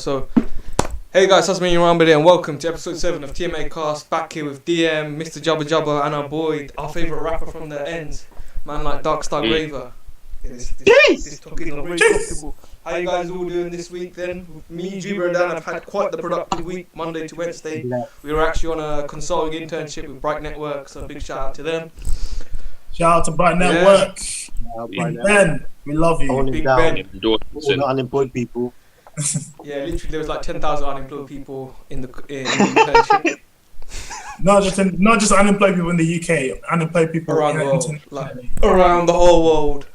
So, hey guys, TazManiaAhmed and welcome to episode 7 of Tmacast. Back here with DM, Mr. Jubba, and our boy, our favourite rapper from the ends, man like DarkStarGraver. This topic is not very comfortable. How you guys all doing this week then? Me, Jubba and Dan have had quite the productive week, Monday to Wednesday. We were actually on a consulting internship with Bright Network, so big shout out to them. Shout out to Bright Network. Big Ben, we love you. Big Ben. All the unemployed people. Yeah, literally there was like 10,000 unemployed people in the internship. Not just unemployed people in the UK, unemployed people around the world, around the whole world.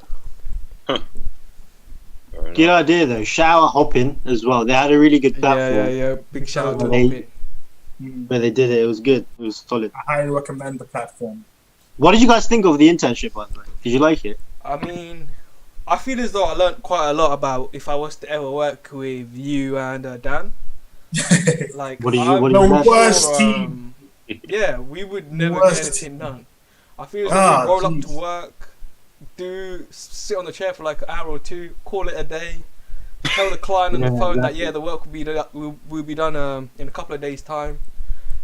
Good idea though. Shout out Hopping as well. They had a really good platform. Yeah. Big shout out to Hopping. Where they did it, it was good. It was solid. I highly recommend the platform. What did you guys think of the internship, by the way? Did you like it? I mean, I feel as though I learned quite a lot about if I was to ever work with you and Dan. Like, the worst team. Yeah, we would never get anything done. I feel as though we roll up to work, sit on the chair for like an hour or two, call it a day, tell the client on the phone that the work will be done in a couple of days' time,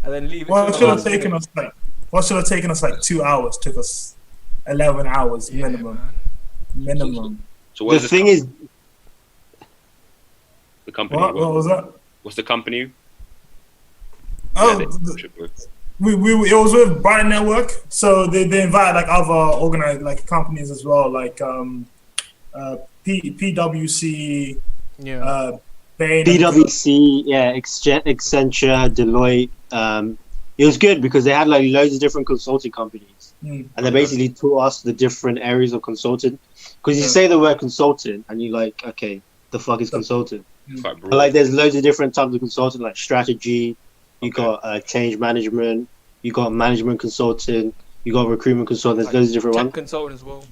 and then leave it. What should have taken us like 2 hours? Took us 11 hours minimum. Minimum. So the thing is, the company. What was that? What's the company? Oh, it was with Bright Network. So they invite like other organized like companies as well, like PwC, Bain, PwC, Accenture, Deloitte. It was good because they had like loads of different consulting companies, and they basically taught us the different areas of consulting. Because you say the word consultant, and you're like, okay, the fuck is consultant? But like, there's loads of different types of consulting, like strategy. You got change management. You got management consulting. You got recruitment consulting. There's loads of different ones. Consulting as well.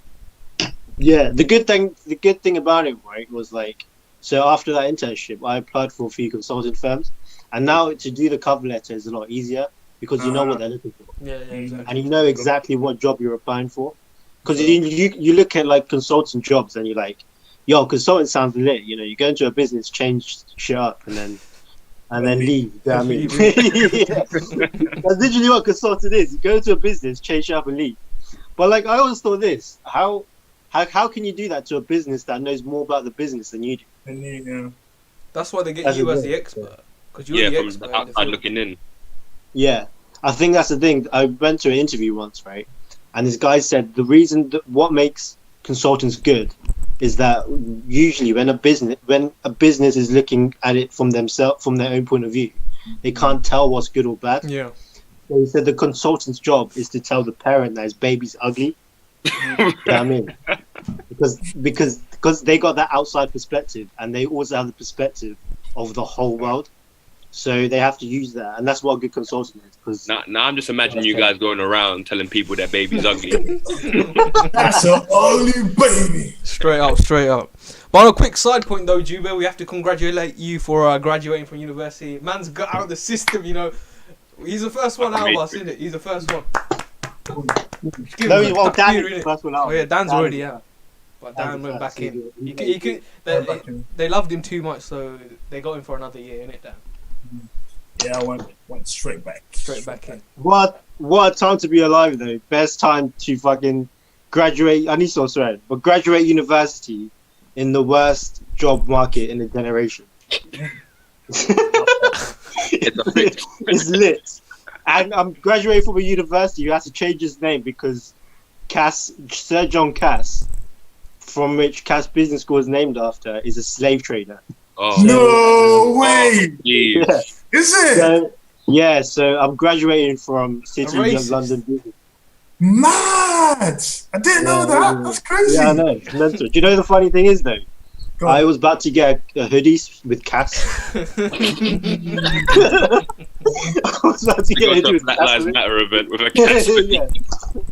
Yeah, the good thing about it, right, was like, so after that internship, I applied for a few consulting firms, and now to do the cover letter is a lot easier because you know what they're looking for. Yeah, exactly. And you know exactly what job you're applying for. Because you look at like consultant jobs and you're like, yo, consultant sounds lit. You know, you go into a business, change shit up, and then leave. You know what I mean? That's literally what consultant is. You go into a business, change shit up, and leave. But like, I always thought this: how can you do that to a business that knows more about the business than you do? Yeah. That's why they get you as the expert. Because you're the from expert the outside looking in. Yeah, I think that's the thing. I went to an interview once, right? And this guy said the reason what makes consultants good is that usually when a business is looking at it from their own point of view, they can't tell what's good or bad. Yeah. So he said the consultant's job is to tell the parent that his baby's ugly. You know what I mean? Because they got that outside perspective, and they also have the perspective of the whole world. So they have to use that, and that's what a good consultant is. Because now I'm just imagining you guys going around telling people their baby's ugly. That's an ugly baby. Straight up. But on a quick side point though, Jubba, we have to congratulate you for graduating from university. Man's got out of the system, you know. He's the first one out of us, isn't it? He's the first one. Dan's first one out. Oh yeah, Dan's already out. But Dan went back in. They loved him too much, so they got him for another year, innit, Dan? Yeah, I went straight back. Straight back in. What a time to be alive though. Best time to fucking graduate. I need to thread, but graduate university in the worst job market in a generation. It's lit. And I'm graduating from a university who has to change his name because Sir John Cass, from which Cass Business School is named after, is a slave trader. Oh. No way! Yeah. Is it? So I'm graduating from City of London Business. Mad! I didn't know that. That's crazy. Yeah, I know. It's mental. Do you know the funny thing is though? I was about to get a hoodie with Cass. I was about to get a hoodie with Black Cass. Lives Matter event with a Cass hoodie. Yeah.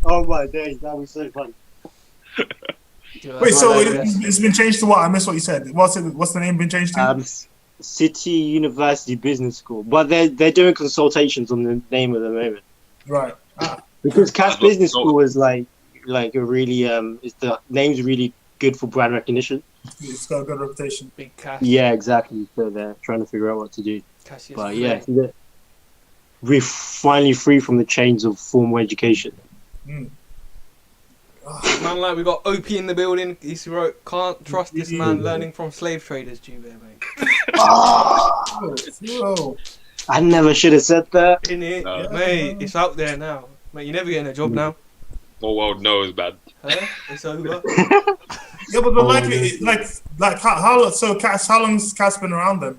Oh my days, that was so fun. Wait, so it's been changed to what? I missed what you said. What's the name been changed to? City University Business School, but they're doing consultations on the name at the moment. Right. Because Cass Business School is like a really the name's really good for brand recognition. It's got a good reputation. Big cash. Yeah, exactly. So they're trying to figure out what to do. Cassius But Clay. yeah, we're finally free from the chains of formal education. Mm. Man, like we got OP in the building. He wrote, "Can't trust this man learning from slave traders." Jubba, mate. Whoa. I never should have said that. In it, No. mate. It's out there now, mate. You're never getting a job now. Whole world knows, man. Huh? It's over. Yeah, but how long's Cass been around then?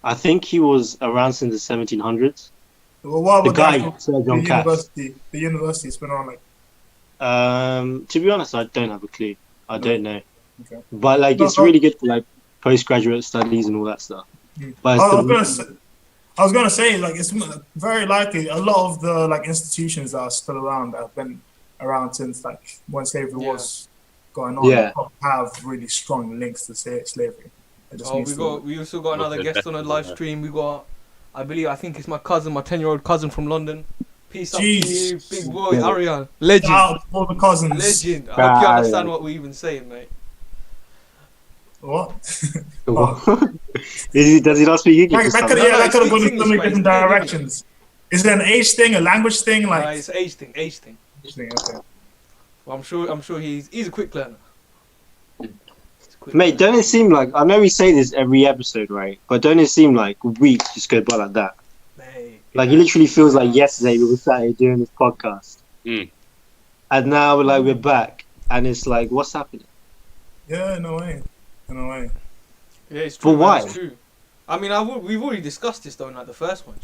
I think he was around since the 1700s. Well, what The about guy, that? Sir John Cass. The university's been around like. To be honest, I don't have a clue. I don't know. Okay. But like, it's really good for like postgraduate studies and all that stuff. But I was gonna say, like, it's very likely a lot of the like institutions that are still around that have been around since like when slavery was going on. Yeah. Have really strong links to slavery. It just needs to- we also got another guest on a live stream. We got, I think it's my cousin, my 10-year-old cousin from London. Peace up to you, big boy, Arian. Legend. Shout out to all the cousins. Legend. I hope you understand what we're even saying, mate. What? Does he not speak English? That could have gone in so many different directions. Is it an age thing, a language thing? Like, It's an age thing. okay. Well, I'm sure he's a quick learner. Mate, don't it seem like, I know we say this every episode, right? But don't it seem like weeks just go by like that? Mate, Like, it literally feels like yesterday we were sat here doing this podcast. Mm. And now we're back. And it's like, what's happening? Yeah, no way. Yeah, it's true. But why? It's true. I mean, we've already discussed this though in like the first one.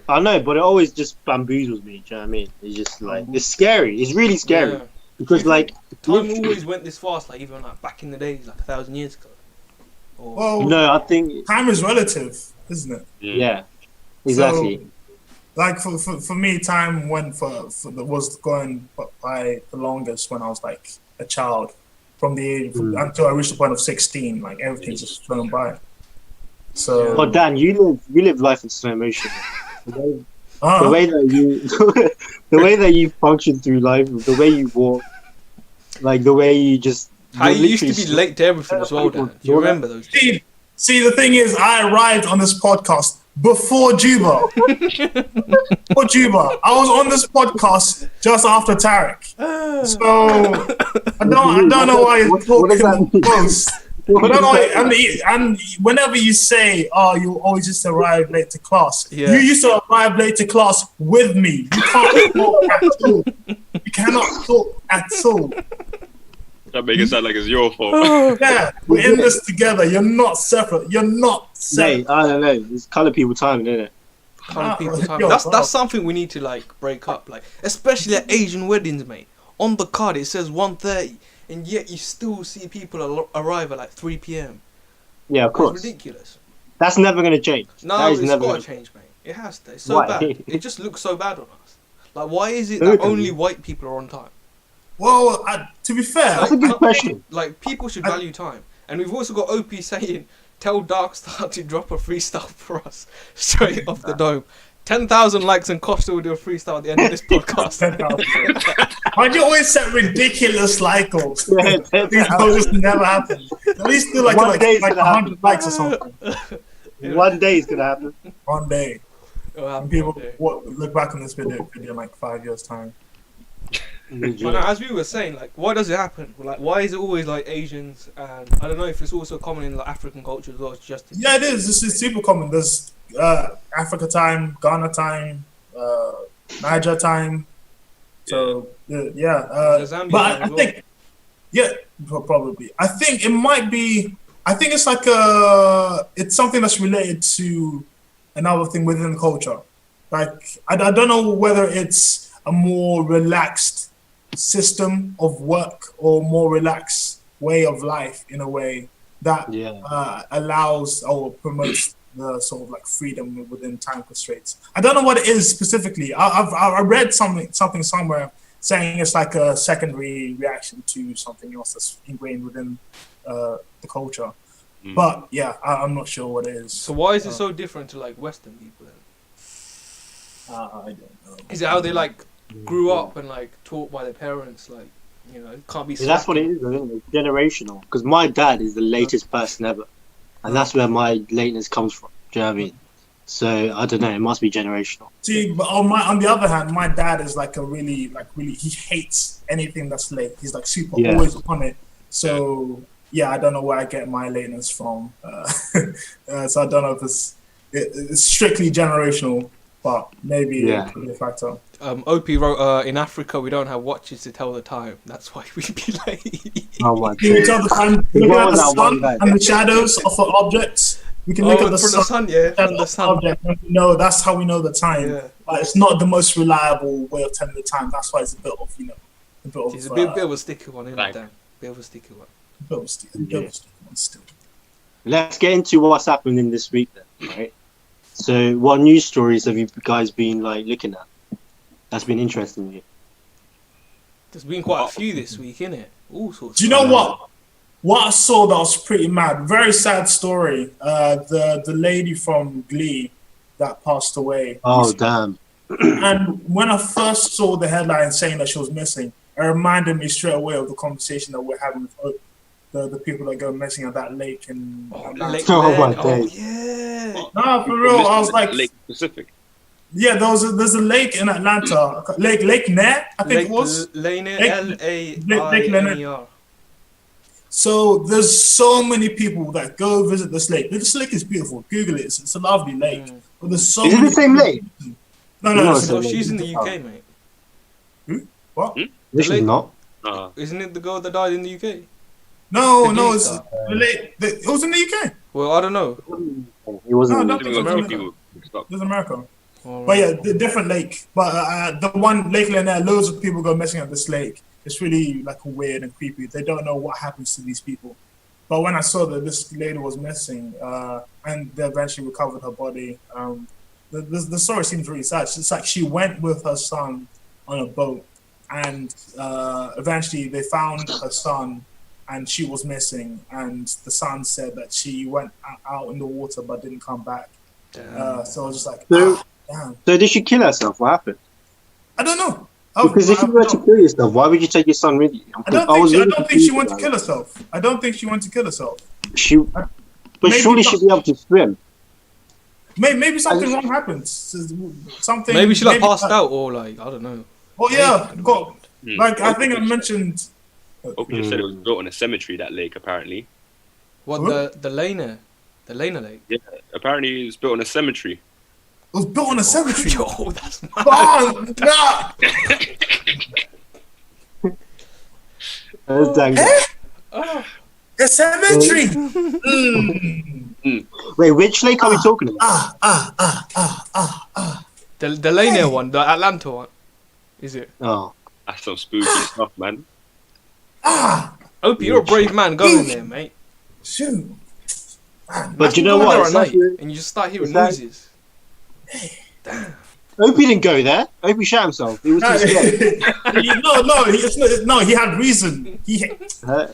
I know, but it always just bamboozles me. Do you know what I mean? It's just like, it's scary. It's really scary. Yeah. Because like, Time always went this fast, like even like back in the days, like 1,000 years ago. Or, Well, no, I think, time is relative, isn't it? yeah, exactly. So, like for me, time went was going by the longest when I was like a child, from the age until I reached the point of 16. Like everything's just flown by. So, Oh, Dan, you live life in slow motion. The way that you, the way that you function through life, the way you walk, like the way you just. how you used to be literally late to everything as well, Dan. Do you remember those days? see, the thing is, I arrived on this podcast before Jubba. Before Jubba, I was on this podcast just after Tarek. So I don't know why you're What does that talking mean? close. But I don't know, and whenever you say, "Oh, you always just arrive late to class," Yeah. you used to arrive late to class with me. You can't talk at all. You cannot talk at all. That make it sound like it's your fault. Yeah, we're in this together. You're not separate. You're not separate. Mate, I don't know. It's colour people time, isn't it? Kind of people time. Yo, That's something we need to like break up, like especially at Asian weddings, mate. On the card it says 1:30, and yet you still see people arrive at like 3 p.m. Yeah, of It's course. ridiculous. That's never gonna change. No, That is it's never got gonna to change, mate. It has to. It's so Why? bad. It just looks so bad on us. Like, why is it Look that at only me. white people are on time? Well, to be fair, That's a good question. Like, people should value time. And we've also got OP saying, tell Darkstar to drop a freestyle for us straight off the dome. 10,000 likes and Costa will do a freestyle at the end of this podcast. why'd you always set ridiculous like goals? Yeah, These goals just never happen. At least do like One day it's like gonna 100 likes or something. One day it's gonna happen. One day. It'll happen And people one day. look back on this video in like 5 years' time. But now, as we were saying, like, why does it happen? Like, why is it always like Asians? And I don't know if it's also common in like African culture as well. It's just Yeah, it is. This is super common. There's Africa time, Ghana time, Niger time. So yeah, There's Zambia but time I as well. think probably. I think it might be. I think it's like it's something that's related to another thing within the culture. Like I don't know whether it's a more relaxed system of work or more relaxed way of life in a way that allows or promotes the sort of like freedom within time constraints. I don't know what it is specifically. I read something somewhere saying it's like a secondary reaction to something else that's ingrained within the culture. But yeah, I'm not sure what it is. So why is it so different to like Western people then? I don't know. Is it how they like grew up and like taught by their parents, like You know, can't be. Yeah, that's what it is, though, isn't it? It's generational. Because my dad is the latest person ever, and that's where my lateness comes from. Do you know what I mean? So I don't know. It must be generational. See, but on the other hand, my dad is like really he hates anything that's late. He's like super always on it. So yeah, I don't know where I get my lateness from. So I don't know if it's strictly generational, but maybe it could be a factor. OP wrote, in Africa we don't have watches to tell the time. That's why we be late. Oh my Can we god! tell the time? Looking at the sun and the shadows of the objects. We can look at the sun. From the sun. Object, and we know that's how we know the time. Yeah. But it's not the most reliable way of telling the time. That's why it's a bit of It's a bit of a sticky one, isn't it? Dan? Bit of a sticky one. A bit of a sticky one still. Let's get into what's happening this week then, right? So, what news stories have you guys been like looking at? That's been interesting to you. There's been quite a few this week, innit? All sorts. Do you know what? What I saw that was pretty mad. Very sad story. The lady from Glee that passed away. Oh damn! And when I first saw the headline saying that she was missing, it reminded me straight away of the conversation that we're having with the people that go missing at that lake in Atlanta. My days. Yeah. No, for real. I was like, Lake Pacific. yeah, there's a lake in Atlanta, Lake Nair, I think it was. Lanier, Lake Lanier. So there's so many people that go visit this lake. This lake is beautiful. Google it. It's a lovely lake. But there's so Is it many the same lake? No, No, it's No, she's in the UK, mate. what? This is not. Isn't it the girl that died in the UK? No, The it's Glee the lake. It was in the UK. Well, I don't know. It wasn't. No, in no. the- There's America. All But right. yeah, the different lake. But the one Lake Lanier, loads of people go missing at this lake. It's really like weird and creepy. They don't know what happens to these people. But when I saw that this lady was missing, and they eventually recovered her body, the story seems really sad. It's like she went with her son on a boat, and eventually they found her son, and she was missing. And the son said that she went out in the water but didn't come back. So I was just like, damn. So did she kill herself? What happened? I don't know. Because if you were to kill yourself, why would you take your son with you? I don't think she wanted to kill herself. I don't think she wanted to kill herself. But Maybe surely not. she'd be able to swim. Maybe something wrong happens. Something. Maybe she like passed out or like I don't know. Oh yeah, like I think I mentioned. Hope you just said it was built in a cemetery. That lake, apparently. What Huh? the Lanier Lake? Yeah, apparently it's built in a cemetery. It was built on a cemetery. Yo, that's mad. Oh, nah. That's dang good. A cemetery. Wait, which lake are we talking about? The Lanier one, the Atlanta one. Is it? Oh, That's some spooky stuff, man. Opie, you're a brave man going there, mate. Shoot. but you know Go what? there It's at like night and you just start hearing it's like- noises. Opie didn't go there. Opie shot himself. He was too scared. No, he had reason. Yeah,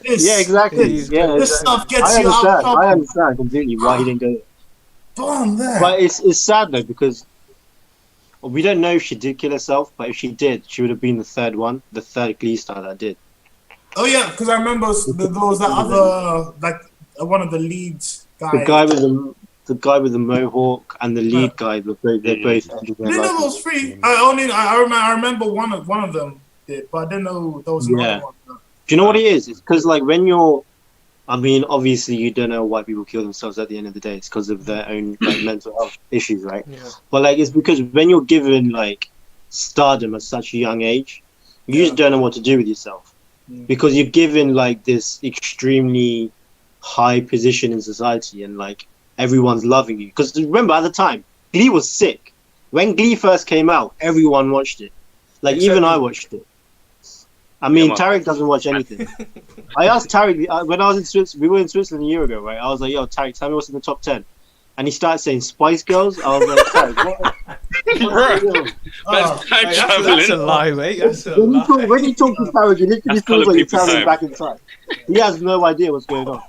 exactly. Yeah, This stuff gets I you out of understand. trouble. I understand completely why he didn't go there. Bomb there. But it's sad though because we don't know if she did kill herself. But if she did, she would have been the third Glee star that did. Oh yeah, because I remember there was that other one of the leads guys. The guy with the mohawk and the lead guy. They both ended their I didn't know life. those three. I remember one of them did, but I didn't know there was another one. Do you know what it is? It's because like when you're, I mean, obviously you don't know why people kill themselves at the end of the day. It's because of their own like mental health issues, right? Yeah. But like it's because when you're given like stardom at such a young age, you just don't know what to do with yourself because you're given like this extremely high position in society and like everyone's loving you. Because remember at the time, Glee was sick. When Glee first came out, everyone watched it. Like even I watched it. I mean, Tarek doesn't watch anything. I asked Tarek when I was in Switzerland. We were in Switzerland a year ago, right? I was like, "Yo, Tarek, tell me what's in the top 10." And he started saying Spice Girls. I was like, "Tarek, what?" That's a lie, mate. That's a lie. When you talk to Tarek, it literally That's feels like you're people's traveling time. back in time. He has no idea what's going on.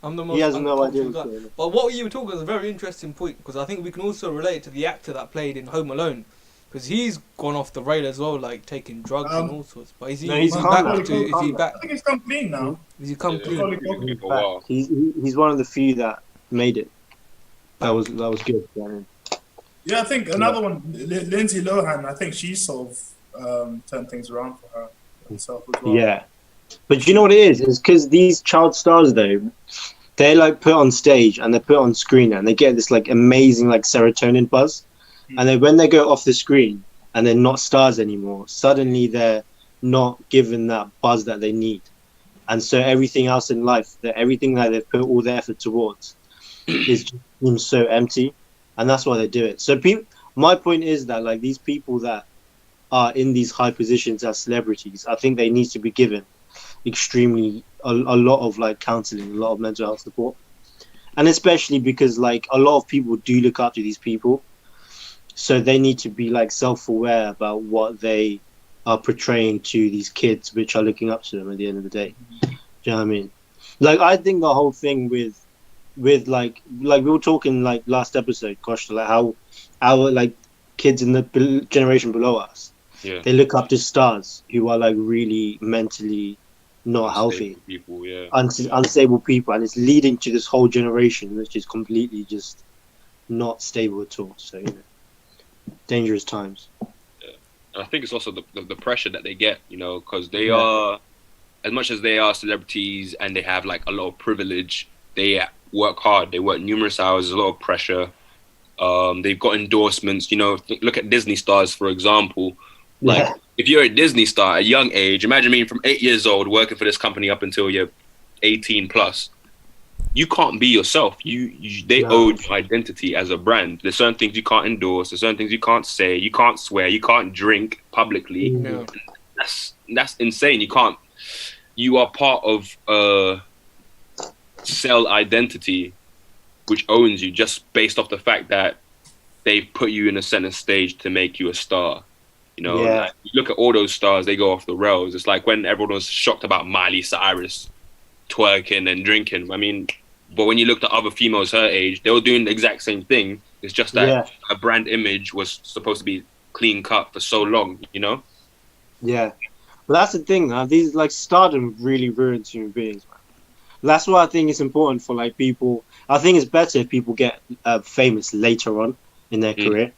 I'm the most He has no idea uncultured what's guy. going on. But what you were talking was a very interesting point because I think we can also relate to the actor that played in Home Alone. Because he's gone off the rail as well, like taking drugs and all sorts. But is he, No, is he's he calm back now. to? Is he back? I think he's come clean now. Is he come Yeah, clean? Probably he's been for a Back. while. He's one of the few that made it. That was good. Yeah, I think another one, Lindsay Lohan. I think she sort of turned things around for herself as well. Yeah, but you know what it is? It's because these child stars, though, they like put on stage and they put on screen and they get this like amazing like serotonin buzz, and then when they go off the screen and they're not stars anymore, suddenly they're not given that buzz that they need, and so everything else in life, everything that they've put all their effort towards, is just seems so empty, and that's why they do it. So my point is that like these people that are in these high positions as celebrities, I think they need to be given extremely a lot of like counseling, a lot of mental health support, and especially because like a lot of people do look up to these people, so they need to be like self-aware about what they are portraying to these kids which are looking up to them at the end of the day. Do you know what I mean? Like I think the whole thing with like we were talking like last episode, gosh, like how our like kids in the generation below us, they look up to stars who are like really mentally not healthy people, unstable people, and it's leading to this whole generation which is completely just not stable at all. So dangerous times. I think it's also the pressure that they get, because they are, as much as they are celebrities and they have like a lot of privilege, they work hard, they work numerous hours, there's a lot of pressure. They've got endorsements, look at Disney stars, for example. Like, if you're a Disney star at a young age, imagine being from 8 years old working for this company up until you're 18 plus. You can't be yourself. They own your identity as a brand. There's certain things you can't endorse. There's certain things you can't say. You can't swear. You can't drink publicly. No. That's insane. You are part of a cell identity which owns you just based off the fact that they put you in a center stage to make you a star. Like, you look at all those stars, they go off the rails. It's like when everyone was shocked about Miley Cyrus twerking and drinking. I mean, but when you looked at other females her age, they were doing the exact same thing. It's just that a brand image was supposed to be clean cut for so long, Yeah. Well, that's the thing, man. These like stardom really ruins human beings, man. That's why I think it's important for like people. I think it's better if people get famous later on in their career,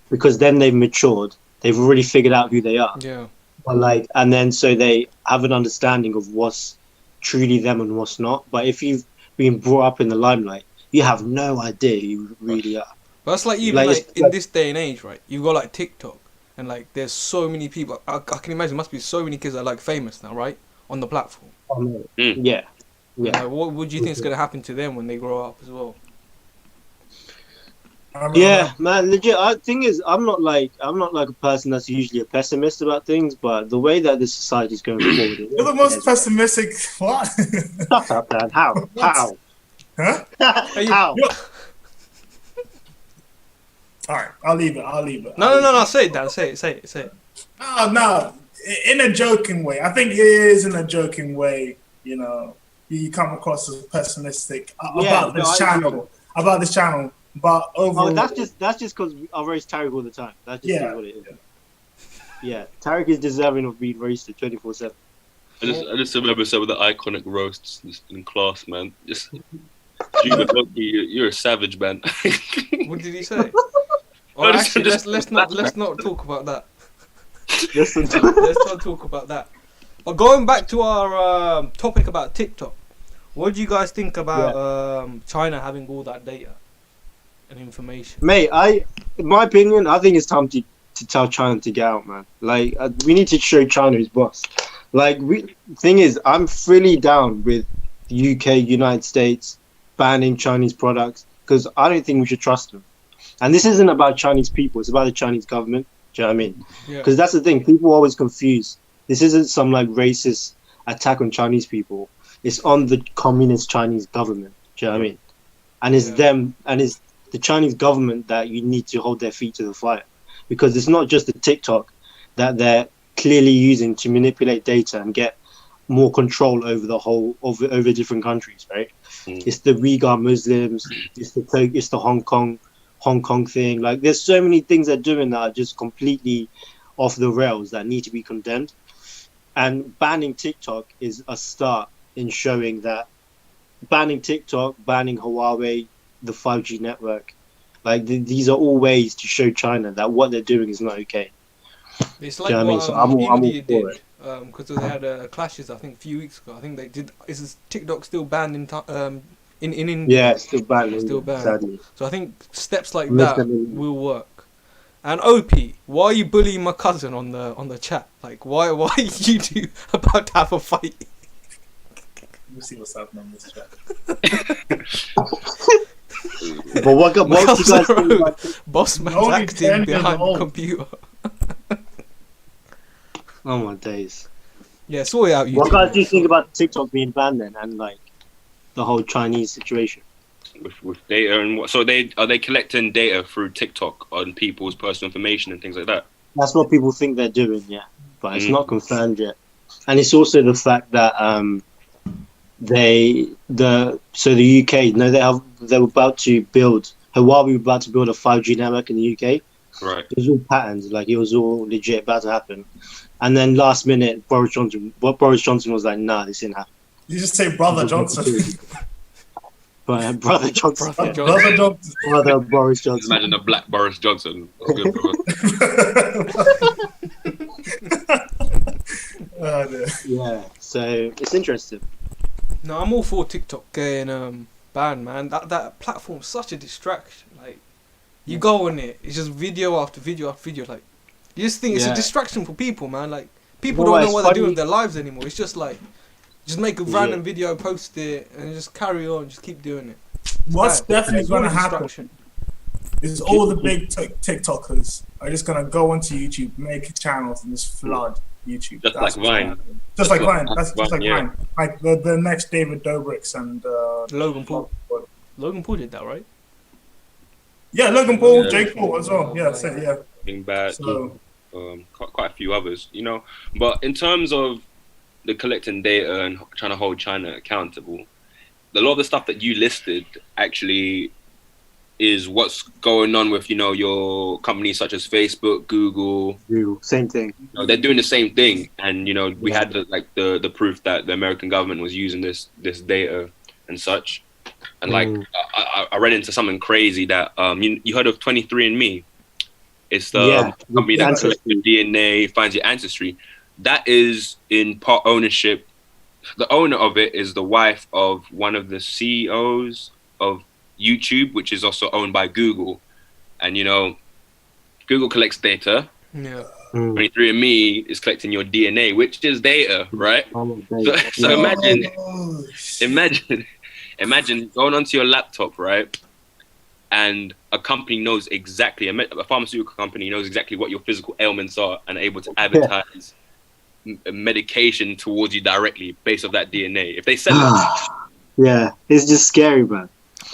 because then they've matured. They've already figured out who they are. Yeah. But and then so they have an understanding of what's truly them and what's not. But if you've been brought up in the limelight, you have no idea who you really are. But that's like even like in this day and age, right? You've got like TikTok, and like there's so many people. I can imagine there must be so many kids that are like famous now, right? On the platform. Yeah. Like, what do you think is gonna happen to them when they grow up as well? Man, legit. Thing is, I'm not like a person that's usually a pessimist about things, but the way that this society is going forward, you're the most pessimistic. What? Shut up, man. How? How? Huh? How? All right, I'll leave it. No. Say it, Dan. Say it. No. In a joking way. I think it is in a joking way. You come across as pessimistic about this channel. But overall, that's just because I roast Tariq all the time. That's just what it is. Yeah, Tariq is deserving of being roasted 24/7. I just remember some of the iconic roasts in class, man. Just Jubba, you're a savage, man. What did he say? Well, actually, let's not talk about that. Let's not talk about that. But going back to our topic about TikTok, what do you guys think about China having all that data and information? Mate, in my opinion, I think it's time to tell China to get out, man. Like, we need to show China who's boss. Like, thing is, I'm fully down with the UK, United States banning Chinese products, because I don't think we should trust them. And this isn't about Chinese people, it's about the Chinese government. Do you know what I mean? Because that's the thing, people always confuse. This isn't some like racist attack on Chinese people. It's on the communist Chinese government. Do you know what I mean? And it's them, and it's the Chinese government that you need to hold their feet to the fire, because it's not just the TikTok that they're clearly using to manipulate data and get more control over the whole over different countries, right? It's the Uyghur Muslims, it's the Hong Kong Hong Kong thing. Like, there's so many things they're doing that are just completely off the rails that need to be condemned. And banning TikTok is a start in showing that banning TikTok, banning Huawei, the 5G network, like these are all ways to show China that what they're doing is not okay. It's like Do you know what what I mean? So I'm all India for did, because they had clashes. I think a few weeks ago. I think they did. Is TikTok still banned in India? Yeah, it's still banned. Still banned. Sadly. So I think steps like Muslim that India. will work. And OP, why are you bullying my cousin on the chat? Like, why are you two about to have a fight? We'll see what's happening on this chat. But what do you guys think about Boss man's Only acting 10 years behind the old. computer. Oh my days. Yeah, sort it out. You What two. guys do you think about TikTok being banned then, and like the whole Chinese situation? With data and what? So are they collecting data through TikTok on people's personal information and things like that? That's what people think they're doing, yeah, but it's not confirmed yet. And it's also the fact that the UK, they were about to build Huawei were about to build a 5G network in the UK. Right. It was all patterns, like it was all legit about to happen. And then last minute, Boris Johnson was like, "Nah, this didn't happen." You just say Brother Johnson. But Brother Johnson, Brother Johnson. Brother Boris Johnson. Imagine a black Boris Johnson. That's good, bro. Oh, dear. Yeah, so it's interesting. No, I'm all for TikTok getting banned, man. That platform's such a distraction. Like, you go on it, it's just video after video after video. Like, you just think it's a distraction for people, man. Like, people don't know what they're doing with their lives anymore. It's just like, just make a random video, post it, and just carry on. Just keep doing it. What's definitely It's going to all a happen distraction. is all the big TikTokers are just going to go onto YouTube, make channels, and just flood YouTube. Just That's like what's Vine. gonna happen. Just like Vine. That's just like yeah. Vine. Like the next David Dobrik's and Logan Paul. Logan Paul did that, right? Yeah, Logan Paul, Yeah. Jake Paul as well. Yeah, that's it, yeah. Being bad. So Quite a few others, you know. But in terms of the collecting data and trying to hold China accountable, a lot of the stuff that you listed actually is what's going on with, you know, your companies such as Facebook, Google. Same thing. You know, they're doing the same thing, and you know, we had the proof that the American government was using this data and such. And like, I ran into something crazy that you heard of 23andMe. It's the company that collects your DNA, finds your ancestry. That is in part ownership. The owner of it is the wife of one of the CEOs of YouTube, which is also owned by Google. And you know, Google collects data. Yeah. 23andMe is collecting your DNA, which is data, right? So imagine going onto your laptop, right? And a company knows exactly, a pharmaceutical company knows exactly what your physical ailments are and able to advertise medication towards you directly based off that DNA. If they sell it. Yeah, it's just scary, man.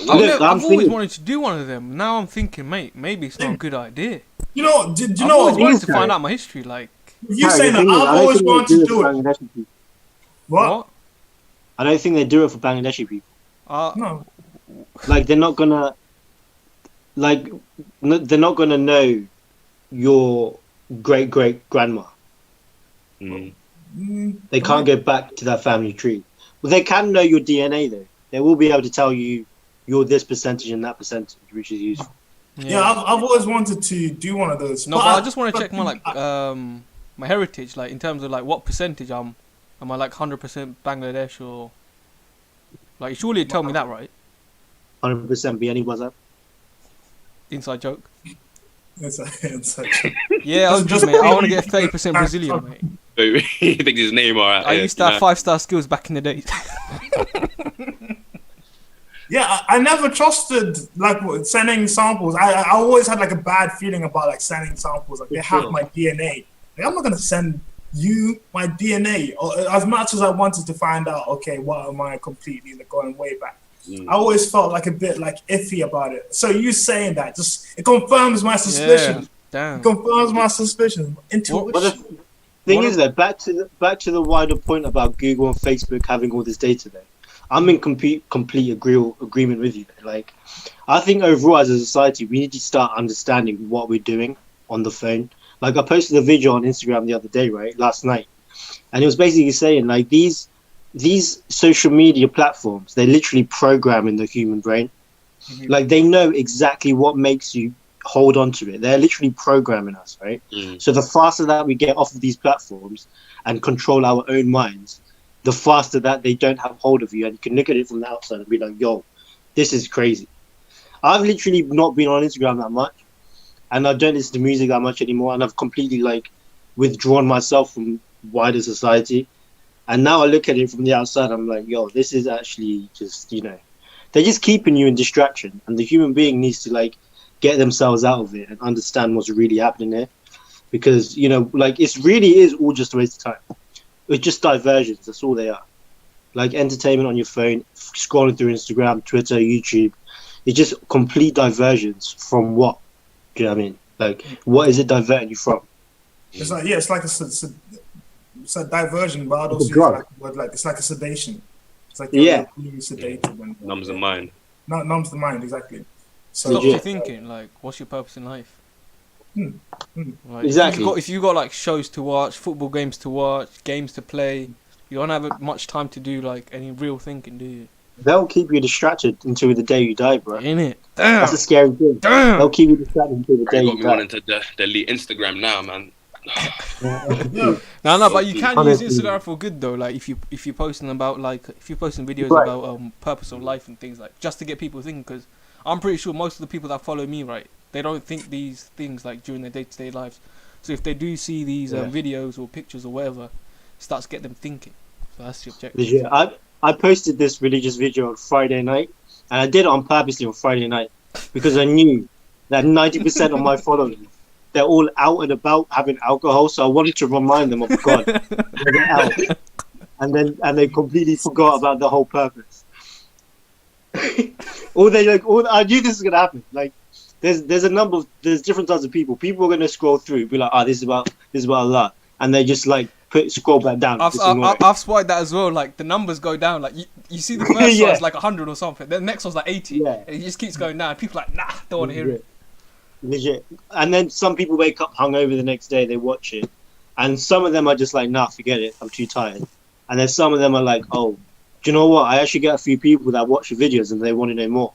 I've always wanted to do one of them. Now I'm thinking, mate, maybe it's not a good idea. you know, do you I've know always what? wanted to find out my history. Like, You saying that I've always wanted to do it. What? I don't think they do it for Bangladeshi people. No. Like they're not gonna know your great grandma. They can't go back to that family tree. Well, they can know your DNA though. They will be able to tell you you're this percentage and that percentage, which is useful. Yeah, I've always wanted to do one of those. No, but I just want to check my my heritage, like in terms of like what percentage am I like 100% Bangladesh or like surely it'd tell me that, right? 100% be any WhatsApp. Inside joke. It's a Yeah, Just mate. I want to get 30% Brazilian, mate. You think his name alright? I used to have 5-star skills back in the day. Yeah, I never trusted like sending samples. I always had like a bad feeling about like sending samples. Like they have my DNA. Like I'm not gonna send you my DNA. Or as much as I wanted to find out, okay, what am I completely like, going way back? I always felt like a bit like iffy about it. So you saying that just it confirms my suspicion. Yeah, damn. It confirms my suspicion. Intuition. But the thing is that back to the wider point about Google and Facebook having all this data there. I'm in complete agreement with you. Like, I think overall as a society, we need to start understanding what we're doing on the phone. Like, I posted a video on Instagram the other day, right, last night, and it was basically saying like these social media platforms, they're literally programming the human brain. Mhm. Like, they know exactly what makes you hold on to it. They're literally programming us, right? So the faster that we get off of these platforms and control our own minds, the faster that they don't have hold of you, and you can look at it from the outside and be like, yo, this is crazy. I've literally not been on Instagram that much, and I don't listen to music that much anymore, and I've completely like withdrawn myself from wider society. And now I look at it from the outside, I'm like, yo, this is actually just, they're just keeping you in distraction, and the human being needs to like get themselves out of it and understand what's really happening there, because like it really is all just a waste of time. It's just diversions. That's all they are. Like entertainment on your phone, scrolling through Instagram, Twitter, YouTube. It's just complete diversions from what? Do you know what I mean? Like, what is it diverting you from? It's like it's like it's a diversion, but I'd also use drug. it's like a sedation. It's like Yeah. you're being sedated when Numbs the mind. numbs the mind, exactly. So Stops Legit. you thinking, like, what's your purpose in life? Like, Exactly. If you got like shows to watch, football games to watch, games to play, you don't have much time to do like any real thinking, do you? They'll keep you distracted until the day you die, bro. In it. Damn. That's a scary thing. Damn. They'll keep you distracted until the day You you got me die. wanting to delete Instagram now, man. No, but you can Honestly. use Instagram for good though. Like if you're posting about if you're posting videos Right. about purpose of life and things like just to get people thinking. Because I'm pretty sure most of the people that follow me, right, they don't think these things like during their day-to-day lives. So if they do see these videos or pictures or whatever, it starts to get them thinking. So that's the objective. Legit. I posted this religious video on Friday night, and I did it on purposely on Friday night because I knew that 90% of my followers, they're all out and about having alcohol, so I wanted to remind them of God. They're out. And they completely forgot about the whole purpose. I knew this was gonna happen. Like, there's different types of people. People are gonna scroll through, be like, this is about Allah, and they just like scroll back down. I've spotted that as well. Like the numbers go down. Like you see the first Yeah. one's like 100 or something. The next one's like 80. Yeah. And it just keeps going down. People are like, nah, don't want to hear it. Legit. And then some people wake up hungover the next day, they watch it. And some of them are just like, nah, forget it, I'm too tired. And then some of them are like, oh, do you know what? I actually get a few people that watch the videos and they want to know more.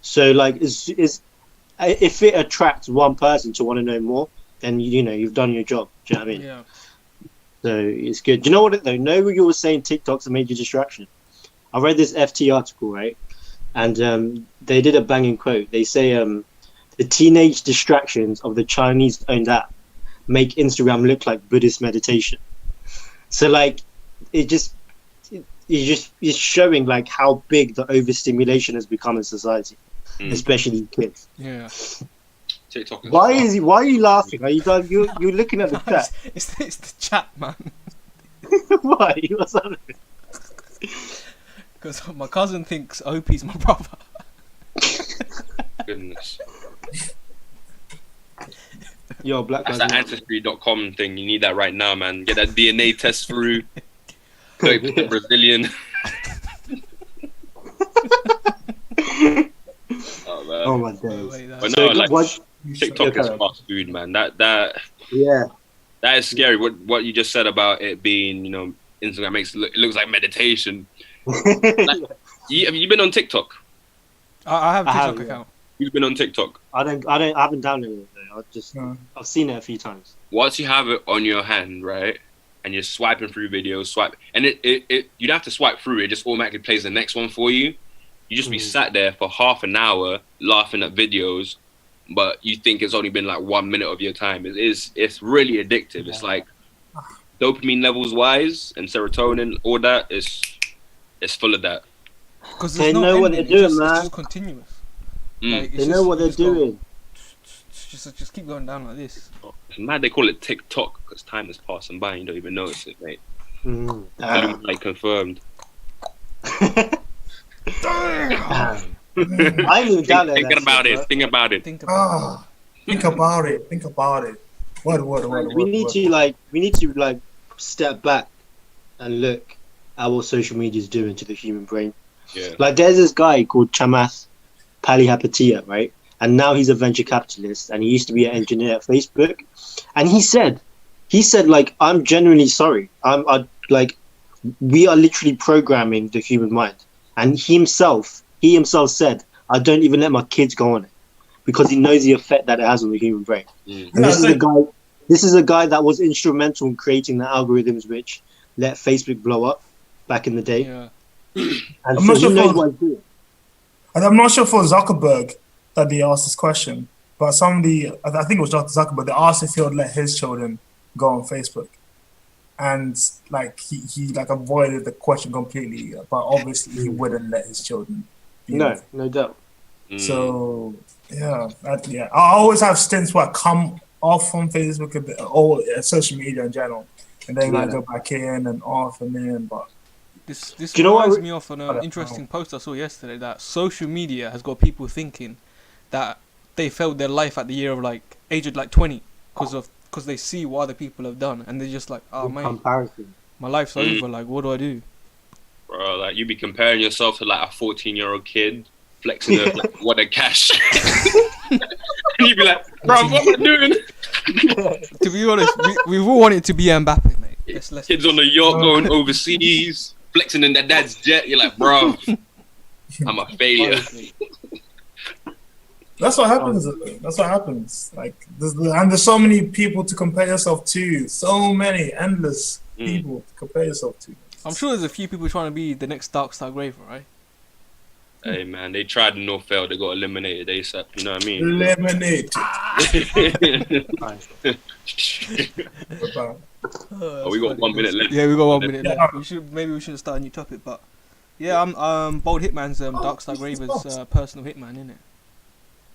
So like, if it attracts one person to want to know more, then you've done your job. Do you know what I mean? Yeah. So it's good. Do you know what though? Know you were saying TikTok's a major distraction. I read this FT article, right? And they did a banging quote. They say the teenage distractions of the Chinese-owned app make Instagram look like Buddhist meditation. So like, it's showing like how big the overstimulation has become in society, especially kids. Yeah. TikTok is Why are you laughing? Are you're looking at the chat? It's the chat, man. Why? What's happening? Because my cousin thinks OP's my brother. goodness. Yo, black That's guys. that ancestry.com thing. You need that right now, man. Get that DNA test through. 30% Brazilian. Oh man. Oh my days. Wait, But So no, like what? TikTok Yeah, is fast food, man. That Yeah. that is scary. What you just said about it being, Instagram makes it looks like meditation. Have you been on TikTok? I have a I TikTok have, account. You've been on TikTok. I haven't downloaded it though. I've seen it a few times. Once you have it on your hand, right, and you're swiping through videos, and it you don't have to swipe through. It just automatically plays the next one for you. You just be sat there for half an hour laughing at videos, but you think it's only been like 1 minute of your time. It's really addictive. It's like dopamine levels wise and serotonin, all that is full of that. Because They know what they're doing, man. It's just continuous. Like, They know what they're doing. Just keep going down like this. It's mad they call it TikTok because time is passing by and you don't even notice it, mate. Like confirmed. I ain't even downloaded Think that about shit, it. bro. Think about it. Think about Think about it. Think about it. What? We need to step back and look at what social media is doing to the human brain. Yeah. Like, there's this guy called Chamath Palihapitiya, right? And now he's a venture capitalist, and he used to be an engineer at Facebook. And he said, like, I'm genuinely sorry. Like, we are literally programming the human mind. And he himself said, I don't even let my kids go on it because he knows the effect that it has on the human brain. Mm. And this is a guy that was instrumental in creating the algorithms which let Facebook blow up back in the day. Yeah. And I'm so not he sure knows for- what he's doing. And I'm not sure for Zuckerberg that they asked this question, but I think it was Dr. Zuckerberg, they asked if he would let his children go on Facebook. And like he like avoided the question completely, but obviously he wouldn't let his children be on Facebook. No doubt. So I always have stints where I come off from Facebook a bit, or social media in general, and then I go back in and off and in. But This Do you know what reminds re- me of an interesting post I saw yesterday that social media has got people thinking that they felt their life at the year of like age of like 20 because they see what other people have done and they're just like, oh mate, Comparison. my life's over. Like, what do I do? Bro, like you be comparing yourself to like a 14-year-old kid flexing like, what a cash. And you be like, bro, what am I doing? To be honest, we all want it to be Mbappe, mate. Let's Kids on the yacht going overseas, flexing in their dad's jet. You're like, bro, I'm a failure. honestly. that's what happens. That's what happens. Like, there's so many people to compare yourself to. So many endless people to compare yourself to. I'm sure there's a few people trying to be the next DarkStarGraver, right? Hey man, they tried and no failed. They got eliminated ASAP. You know what I mean? Eliminate. Oh, we got 1 minute left. Yeah, we got 1 minute Yeah. left. Maybe we should start a new topic, but yeah, I'm Bold Hitman's DarkStarGraver's personal hitman, innit?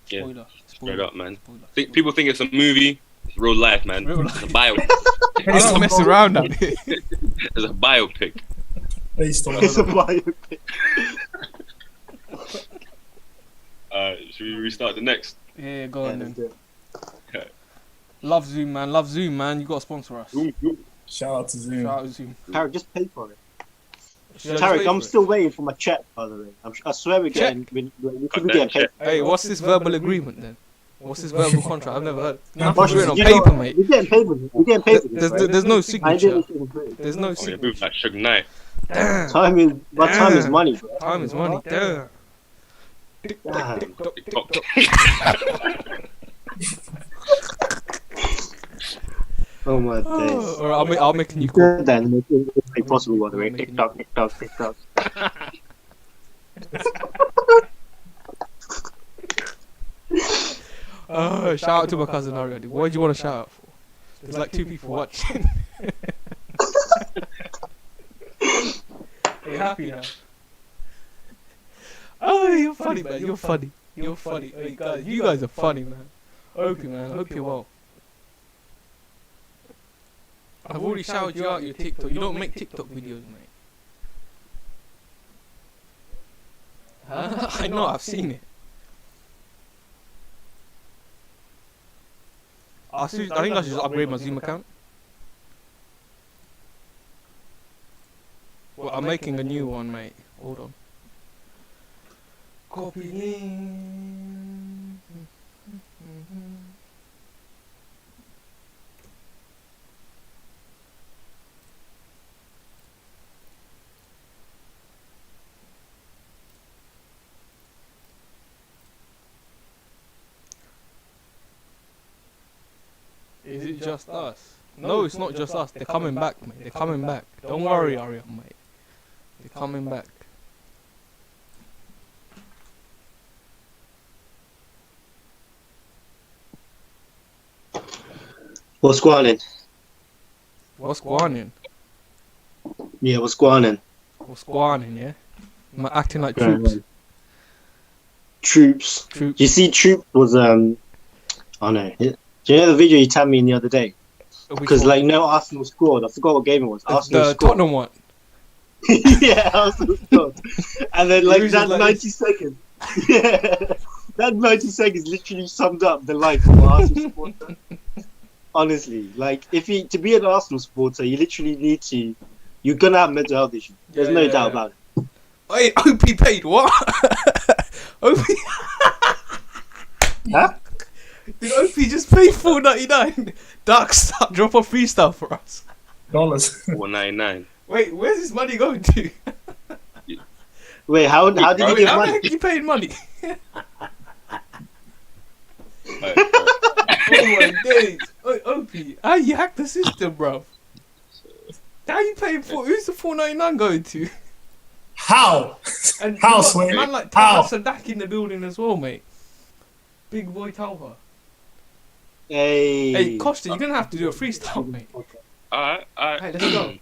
Yeah. Spoiler. Straight up, man. Spoiler. People think it's a movie. It's real life, man. Real It's a life. biopic. I don't mess around out here. It's a biopic. Based on It's a biopic. Should we restart the next? Yeah, go on let's then. do it. Okay. Love Zoom, man. Love Zoom, man. You got to sponsor us. Shout out to Zoom. Shout out Zoom. Tarek, just pay for it. Should I just pay Tarek, for I'm it? still waiting for my check, by the way. I swear we're Check? getting, we could be getting paid. Hey, what's this verbal agreement then? What's this verbal contract? I've never heard. Watch Nothing's written on You know paper, what? mate. We're getting paid for this. We're getting paid for this. right? There's no I ain't signature. getting anything for it. There's no Oh, yeah, move signature. like Suge Knight. Damn. Time is money, bro. Time is money. Damn. Damn. TikTok. Oh my days. Alright, I'll make a new call. Good then, it's impossible, by the way. TikTok. Shout out to my cousin already. What do you want to shout out for? There's like 2 people watching. Are you happy now? Oh, you're funny, man. You're funny. You're funny. Hey, you guys are funny, man. I hope you're well. I've already shouted you out your TikTok. You don't make TikTok videos, mate. Huh? I know, I've seen it. I think I should just upgrade my Zoom account. Well, I'm making a new one, mate. Hold on. Copy link. Is it just us? No, it's not just us. They're coming back, mate. They're coming back. Don't worry, Ariel, mate. They're coming back. What's going on? What's going on? Yeah, what's going on? What's going on, yeah? Am I acting like Going troops? on. Troops. Troops. You see, Troop was oh no. Do you know the video you tagged me in the other day? Because like no Arsenal scored. I forgot what game it was. Arsenal the scored. Tottenham one. Yeah, Arsenal scored. And then like It was that just like 90 seconds. Yeah. That 90 seconds literally summed up the life of an Arsenal supporter. Honestly, like to be an Arsenal supporter, you literally need to You're gonna have mental health issues. There's no doubt about it. Wait, OP paid what? OP. Huh? Did OP just pay $4.99? Darkstar, drop a freestyle for us. Dollars. $4.99. Wait, where's his money going to? Wait, how did he Wait, get how the money? heck you paying money? Alright, Oh my days. Wait, OP, how you hack the system, bro? How you paying for? Who's the $4.99 going to? How? And How, you got Sway? man like How? Talha Sadak in the building as well, mate. Big boy Talha. Hey. Hey, Costa, you're gonna have to do a freestyle, mate. alright. Hey, let's go.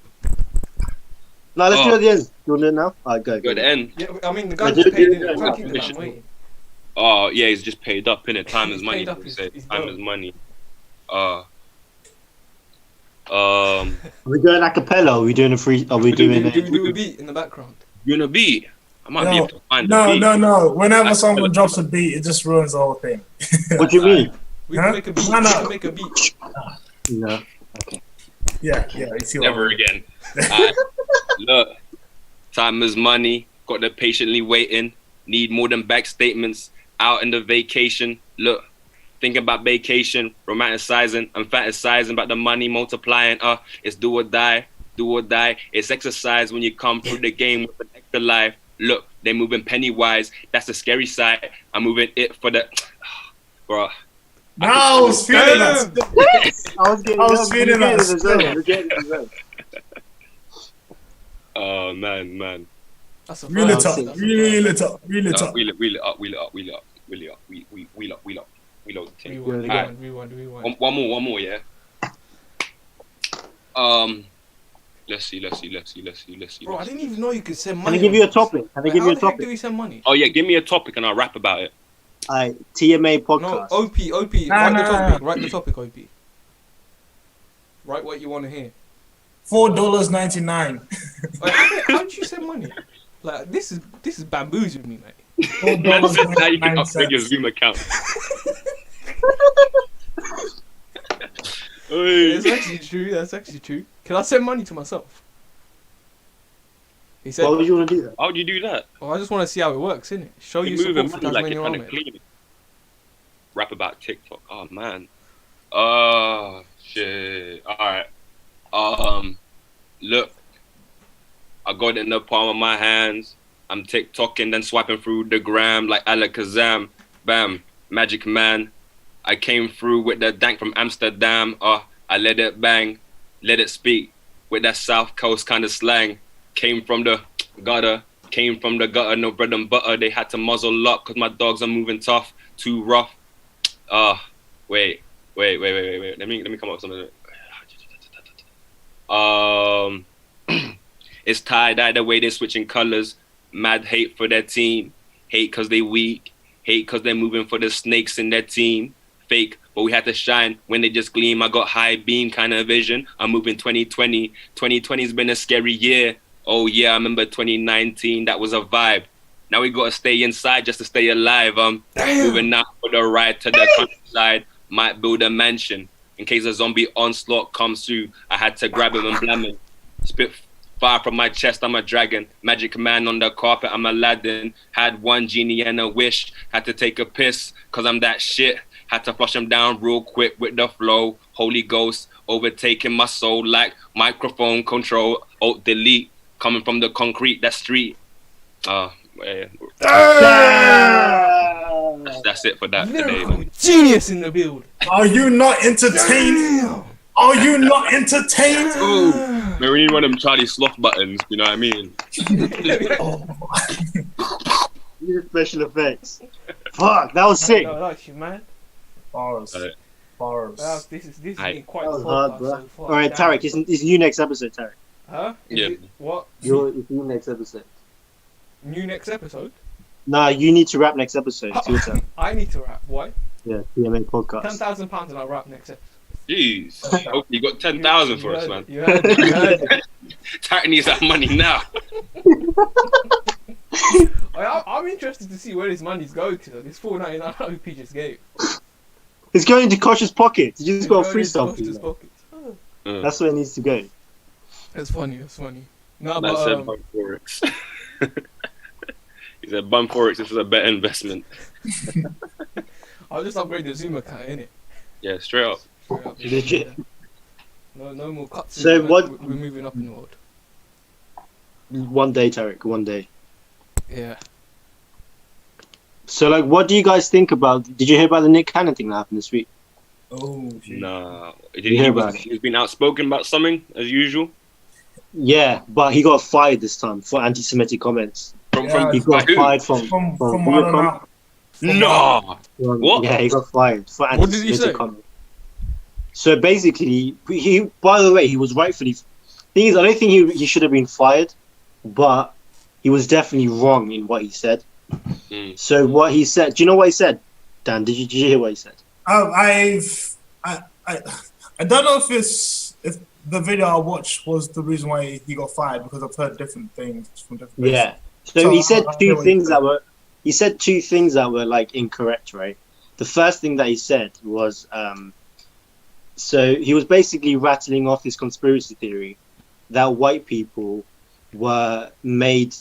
No, let's do it at the end. You want to do it now? Alright, go. Go at the end. Yeah, I mean the guy do just paid it, in. yeah, We can't keep yeah. the man waiting. Oh yeah, he's just paid up, innit? Time is He's money. paid up, they he's- say. he's Time dope. is money. Are we going a cappella? Are we doing a free? Are we doing Do a... we do a beat in the background? You know beat? I might be able to find the No, beat. no. Whenever That's someone better. drops a beat, it just ruins the whole thing. What do you mean? We Huh? can make a beat. No, no. We can make a beat. No. Yeah. You see what Never again. Alright. Look, time is money. Got the patiently waiting. Need more than back statements. Out in the vacation. Look, thinking about vacation. Romanticizing. I'm fantasizing about the money multiplying. It's do or die. Do or die. It's exercise when you come through the game with an extra life. Look, they moving pennywise. That's the scary side. I'm moving it for the... Bro. No, I was feeling that. I was feeling that. Oh, man. That's a Reel first. it up. That's a Reel first. it up. Reel it up. Wheel it up. Wheel up the thing. Rewind. One more, yeah. Let's see. Bro, I didn't even know you could send Can money. I give on you a this. topic? Can I Wait, give you a how the heck do topic? we send money? Oh yeah, give me a topic and I'll rap about it. Alright, TMA No, podcast. OP. Write the topic, OP. Write what you want to hear. $4.99. Like, how did you send money? Like this is bamboozling me, mate. Man said now you can upgrade your $4.99. Zoom account. Hey. That's actually true. Can I send money to myself? He said, Why would you want to do that? How would you do that? well, I just want to see how it works, innit? Show you You're moving support for money like you're trying to TazManiaAhmed. clean it. Rap about TikTok. Oh man. Oh shit. Alright. Look. I got it in the palm of my hands. I'm TikToking, then swiping through the gram like Alakazam. Bam. Magic man. I came through with the dank from Amsterdam. I let it bang. Let it speak. With that South Coast kind of slang. Came from the gutter. No bread and butter. They had to muzzle up because my dogs are moving tough. Too rough. Wait. Let me come up with something. It's tie-dye the way they're switching colors. Mad hate for their team. Hate because they weak. Hate because they're moving for the snakes in their team. Fake, but we had to shine when they just gleam. I got high beam kind of vision. I'm moving 2020. 2020's been a scary year. Oh yeah, I remember 2019. That was a vibe. Now we gotta stay inside just to stay alive. Moving out for the ride to the countryside. Might build a mansion in case a zombie onslaught comes through. I had to grab him and blam him. Spit fire from my chest. I'm a dragon. Magic man on the carpet. I'm Aladdin. Had one genie and a wish. Had to take a piss cause I'm that shit. Had to flush him down real quick with the flow. Holy Ghost overtaking my soul like microphone control. Alt delete. Coming from the concrete, that street. That's it for that today. Lyrical genius in the build. Are you not entertained? Damn. Are you not entertained? Ooh, man, we need one of them Charlie Sloth buttons, you know what I mean? These are special effects. Fuck, that was sick. No, that's you, man. Bars. Alright. Bars. This is Aight. quite That was the hard, podcast bro. so far. Alright, Damn. Tarek, it's you next episode, Tarek. Huh? Yeah. What? It's you next episode. New next episode? Nah, you need to rap next episode. It's your turn. I need to rap. Why? Yeah, TMA podcast. £10,000 and I'll rap next episode. Jeez. Hope you got 10,000 for us, man. You heard it. Tarek needs that money now. I'm interested to see where his money's going to. This $4.99 OP just gave. It's going to Kosh's pocket. You just got a It's going into freestyle. Costa's thing, man. pockets. That's where it needs to go. That's funny. No, That said, but bun forex. He said, bun forex. This is a better investment. I'll just upgrade the Zoom account, innit? Yeah, straight up. Straight up, Legit. No more cuts. So what- We're moving up in the world. One day, Tarek. One day. Yeah. So, like, what do you guys think about? Did you hear about the Nick Cannon thing that happened this week? Oh, shit. Nah, You hear about it? he's been outspoken about something as usual. Yeah, but he got fired this time for anti-Semitic comments. Yeah, He got By who? fired from From what I Viacom. don't know. No. What? Yeah, he got fired for What did he anti-Semitic say? comments. So basically, he. By the way, he was rightfully. Thing is, I don't think he should have been fired, but he was definitely wrong in what he said. Mm. So what he said, do you know what he said, Dan? Did you hear what he said? I don't know if the video I watched was the reason why he got fired, because I've heard different things from different places. Yeah. So he said I hear two what things you that were. He said two things that were like incorrect, right? The first thing that he said was, so he was basically rattling off his conspiracy theory that white people were made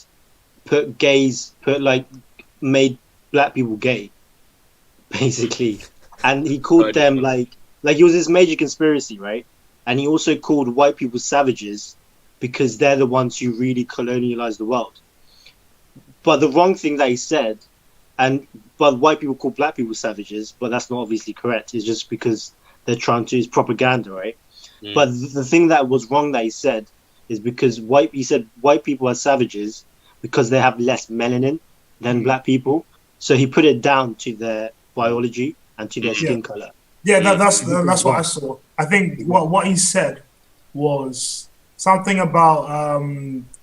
black people gay, basically, and he called them like it was this major conspiracy, right? And he also called white people savages because they're the ones who really colonialized the world. But the wrong thing that he said, but white people call black people savages, but that's not obviously correct. It's just because they're trying to, it's propaganda, right? Mm. But the thing that was wrong that he said is because he said white people are savages because they have less melanin than black people. So he put it down to their biology and to their skin color. Yeah, that's what I saw. I think what he said was something about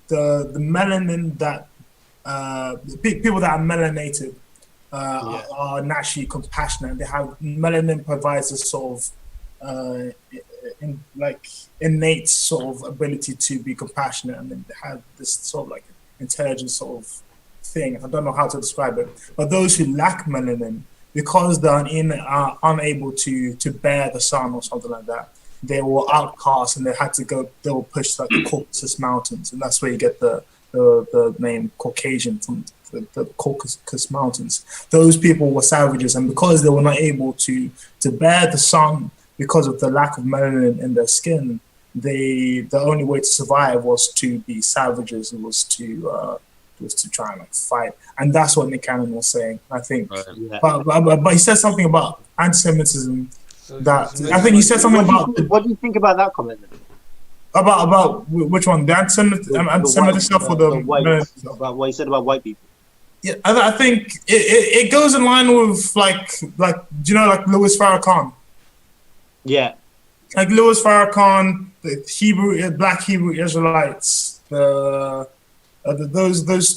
the melanin that people that are melanated are naturally compassionate. They have melanin provides a sort of innate sort of ability to be compassionate, and they have this sort of like intelligent sort of thing. I don't know how to describe it, but those who lack melanin, because they're unable to bear the sun or something like that, they were outcast and they were pushed to like the Caucasus Mountains, and that's where you get the name Caucasian from the Caucasus Mountains. Those people were savages, and because they were not able to bear the sun because of the lack of melanin in their skin, the only way to survive was to be savages. It was to try and like fight, and that's what Nick Cannon was saying, I think. Right. Yeah. But he said something about anti-Semitism. So I think he said something about What do you think about that comment? Then? about which one, the anti-Semitic stuff or the white, melanin? about what he said about white people. Yeah, I think it goes in line with like do you know like Louis Farrakhan? Yeah. Like Louis Farrakhan, the Black Hebrew Israelites, those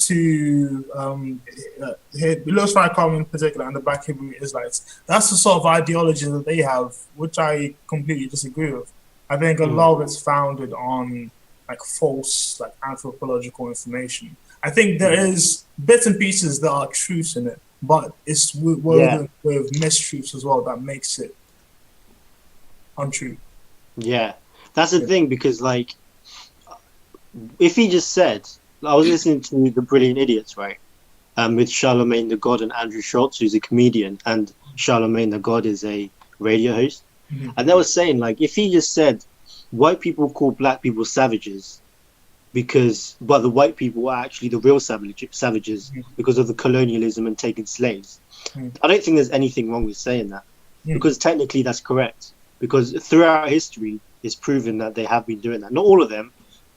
two, Louis Farrakhan in particular, and the Black Hebrew Israelites. That's the sort of ideology that they have, which I completely disagree with. I think a lot of it's founded on like false, like anthropological information. I think there is bits and pieces that are truths in it, but it's woven with mistruths as well that makes it untrue. Yeah, that's the thing, because like, if he just said, I was listening to The Brilliant Idiots, right, with Charlemagne the God and Andrew Schultz, who's a comedian, and Charlemagne the God is a radio host, and they were saying like, if he just said, white people call black people savages, but the white people are actually the real savages because of the colonialism and taking slaves. I don't think there's anything wrong with saying that, because technically that's correct. Because throughout history, it's proven that they have been doing that. Not all of them,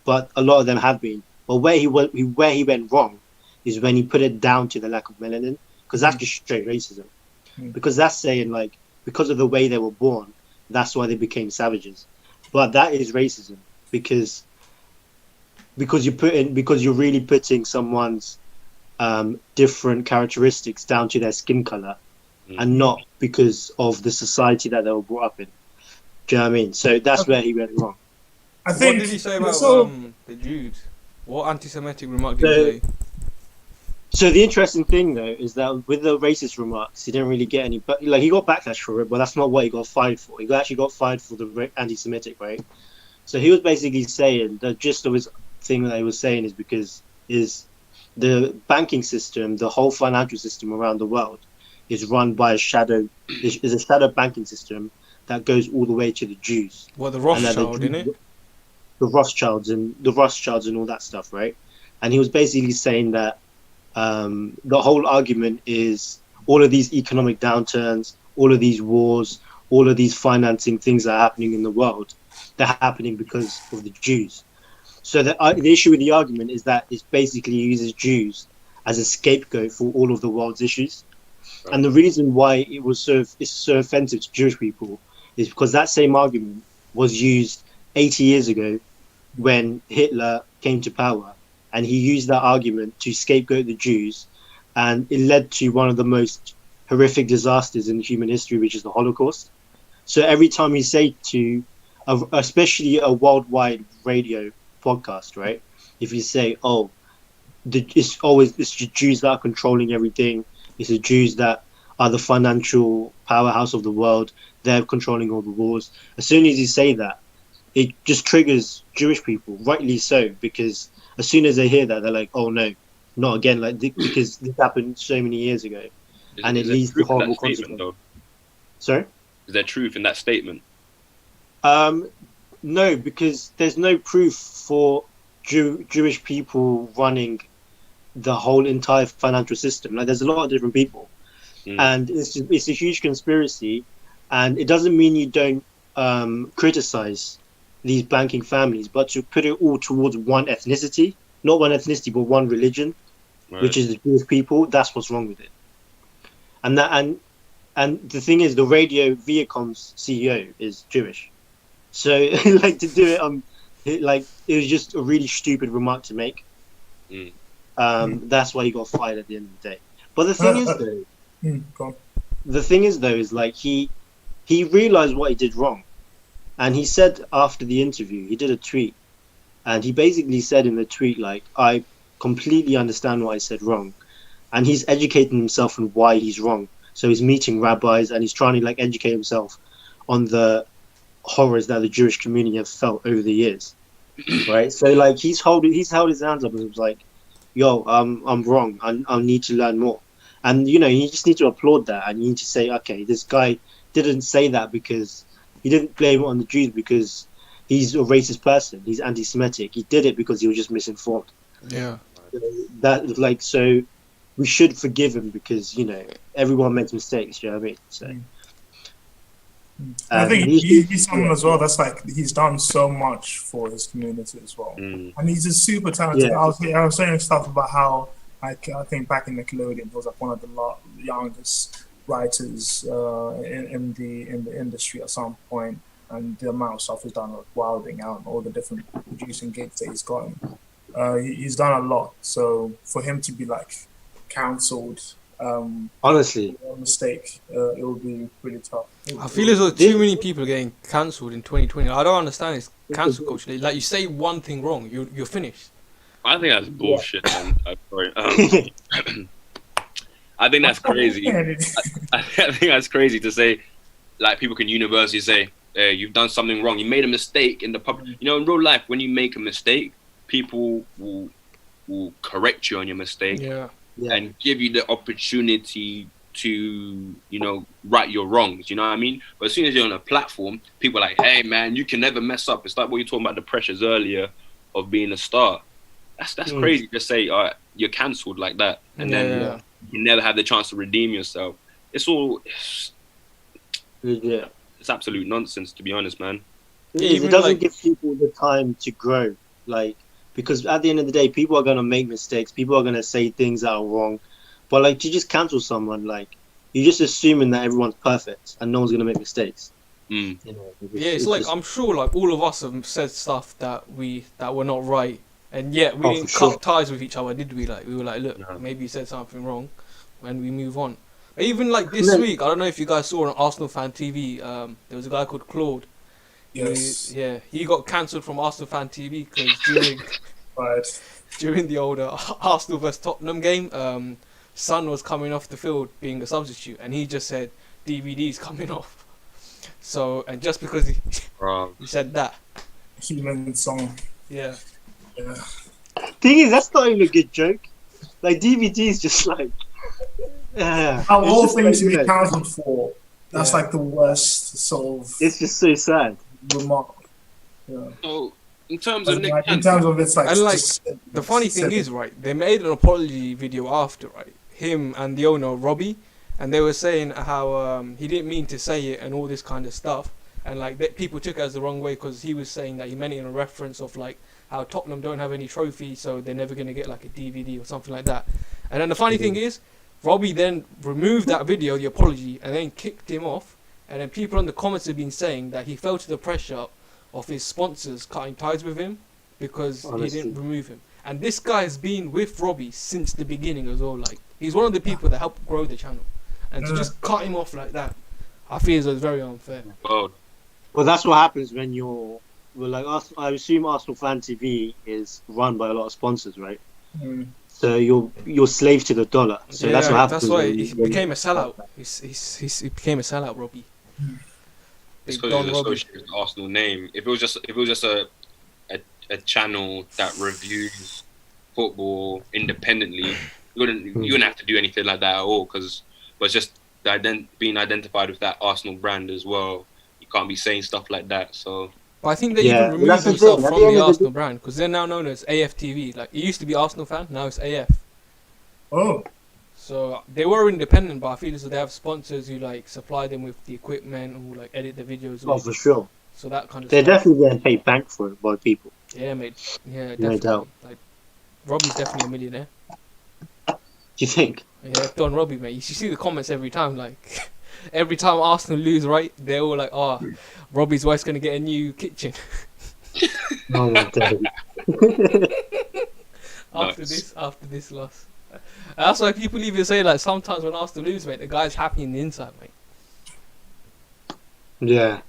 but a lot of them have been. But where he went wrong is when he put it down to the lack of melanin, because that's just straight racism. Because that's saying like, because of the way they were born, that's why they became savages. But that is racism, because you're really putting someone's different characteristics down to their skin color, and not because of the society that they were brought up in. Do you know what I mean? So that's where he went wrong. I think. What did he say about the Jews? What anti-Semitic remark did he say? So the interesting thing though is that with the racist remarks, he didn't really get any. But like, he got backlash for it, but that's not what he got fired for. He actually got fired for the anti-Semitic, right? So he was basically saying the gist of his thing that I was saying is because the banking system, the whole financial system around the world, is run by a shadow. Is a shadow banking system that goes all the way to the Jews. Well, the And that Rothschild, innit? the Rothschilds and all that stuff, right? And he was basically saying that the whole argument is all of these economic downturns, all of these wars, all of these financing things that are happening in the world, they're happening because of the Jews. So the issue with the argument is that it basically uses Jews as a scapegoat for all of the world's issues. Right. And the reason why it's so offensive to Jewish people is because that same argument was used 80 years ago when Hitler came to power, and he used that argument to scapegoat the Jews, and it led to one of the most horrific disasters in human history, which is the Holocaust. So every time you say to, especially a worldwide radio podcast, right? If you say, "Oh, it's the Jews that are controlling everything. It's the Jews that are the financial powerhouse of the world. They're controlling all the wars." As soon as you say that, it just triggers Jewish people, rightly so, because as soon as they hear that, they're like, "Oh no, not again!" Like because this happened so many years ago, and it leads to horrible consequences. Sorry, is there truth in that statement? No, because there's no proof for Jewish people running the whole entire financial system. Like, there's a lot of different people, and it's a huge conspiracy, and it doesn't mean you don't criticize these banking families, but to put it all towards one ethnicity, not one ethnicity, but one religion, right, which is the Jewish people. That's what's wrong with it. And the thing is, the Radio Viacom's CEO is Jewish. So, like, to do it, it was just a really stupid remark to make. That's why he got fired at the end of the day. But the thing is, though, is like he realized what he did wrong, and he said after the interview, he did a tweet, and he basically said in the tweet, like, "I completely understand what I said wrong," and he's educating himself on why he's wrong. So he's meeting rabbis and he's trying to like educate himself on the horrors that the Jewish community have felt over the years, right? So like he's held his hands up and was like, "Yo, I'm wrong. I need to learn more." And you just need to applaud that, and you need to say, okay, this guy didn't say that because he didn't blame it on the Jews because he's a racist person. He's anti-Semitic. He did it because he was just misinformed. Yeah. So we should forgive him because everyone makes mistakes. You know what I mean? So. I think he's someone as well that's like he's done so much for his community as well, and he's just super talented. Yeah. I was saying stuff about how like I think back in Nickelodeon he was like one of the youngest writers in the industry at some point, and the amount of stuff he's done, like Wilding Out, and all the different producing gigs that he's gotten. He's done a lot. So for him to be like cancelled. Honestly, a mistake. It would be pretty tough. I feel as though too many people are getting cancelled in 2020. I don't understand this cancel culture. Like, you say one thing wrong, you're finished. I think that's bullshit. Man. I'm sorry. I think that's crazy. I think that's crazy to say. Like, people can universally say, "Hey, you've done something wrong. You made a mistake in the public." In real life, when you make a mistake, people will correct you on your mistake. Yeah. And give you the opportunity to, right your wrongs, you know what I mean? But as soon as you're on a platform, people are like, "Hey man, you can never mess up." It's like what you're talking about, the pressures earlier of being a star. That's crazy to say, all right, you're cancelled like that, and then you never have the chance to redeem yourself. It's absolute nonsense, to be honest, man. It doesn't give people the time to grow, because at the end of the day, people are going to make mistakes. People are going to say things that are wrong. But, to just cancel someone, you're just assuming that everyone's perfect and no one's going to make mistakes. It's I'm sure, all of us have said stuff that were not right. And yet, we didn't cut ties with each other, did we? We were like, look, maybe you said something wrong, and we move on. Even, this week, I don't know if you guys saw on Arsenal Fan TV, there was a guy called Claude. Yes. He got cancelled from Arsenal Fan TV because during the older Arsenal vs Tottenham game, Son was coming off the field being a substitute, and he just said DVD's coming off. So, and just because he said that, human song. Yeah. Yeah. Thing is, that's not even a good joke. Like DVD is just like, How it's all just things to like, be accounted for. That's Yeah. like the worst sort of it's just so sad. remark. Yeah. So in terms of Nick Like, in Cannon, terms of it's like, And like just, the funny thing silly. is, right? They made an apology video after, right? Him and the owner Robbie, and they were saying how he didn't mean to say it and all this kind of stuff, and like people took it as the wrong way because he was saying that he meant it in a reference of like how Tottenham don't have any trophies, so they're never gonna get like a DVD or something like that. And then the funny thing is, Robbie then removed that video, the apology, and then kicked him off. And then people in the comments have been saying that he fell to the pressure of his sponsors cutting ties with him because Honestly. he didn't remove him. And this guy has been with Robbie since the beginning as well. Like, he's one of the people that helped grow the channel. And to just cut him off like that, I feel it was very unfair. well, Well, that's what happens when you're. Well, like I assume Arsenal Fan TV is run by a lot of sponsors, right? Mm. So you're slave to the dollar. So that's what happens. That's why when he you- when became you- a sellout. He became a sellout, Robbie. it's Big because Don it's Robbie. associated with the Arsenal name. If it was just a channel that reviews football independently, you wouldn't have to do anything like that at all. But it's just being identified with that Arsenal brand as well. You can't be saying stuff like that. So But I think they Yeah, even but removed that's the themselves thing, at from the end the of the Arsenal brand because they're now known as AFTV. Like, it used to be Arsenal Fan, now it's AF. Oh, So they were independent, but I feel as though they have sponsors who like supply them with the equipment and who like edit the videos. Oh, for sure. So that kind of They're stuff. definitely getting paid bank for it by people. Yeah, mate. Yeah, No definitely. doubt. Like, Robbie's definitely a millionaire. Do you think? Yeah, Don Robbie, mate. You should see the comments every time. Like, every time Arsenal lose, right? They're all like, "Oh, Robbie's wife's gonna get a new kitchen Oh my god. after this loss." That's why people even say like sometimes when Arsenal lose, mate, the guy's happy in the inside, mate. Yeah.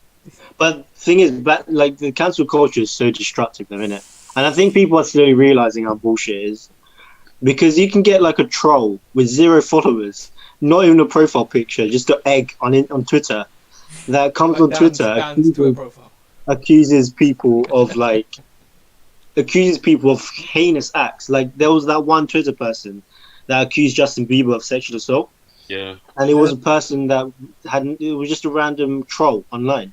But thing is, like the cancel culture is so destructive, though, isn't it? And I think people are slowly realizing how bullshit it is, because you can get like a troll with 0 followers, not even a profile picture, just an egg on Twitter, that comes on Dan's Twitter, Twitter profile. accuses people of heinous acts. Like there was that one Twitter person that accused Justin Bieber of sexual assault, yeah, and it was a person that it was just a random troll online,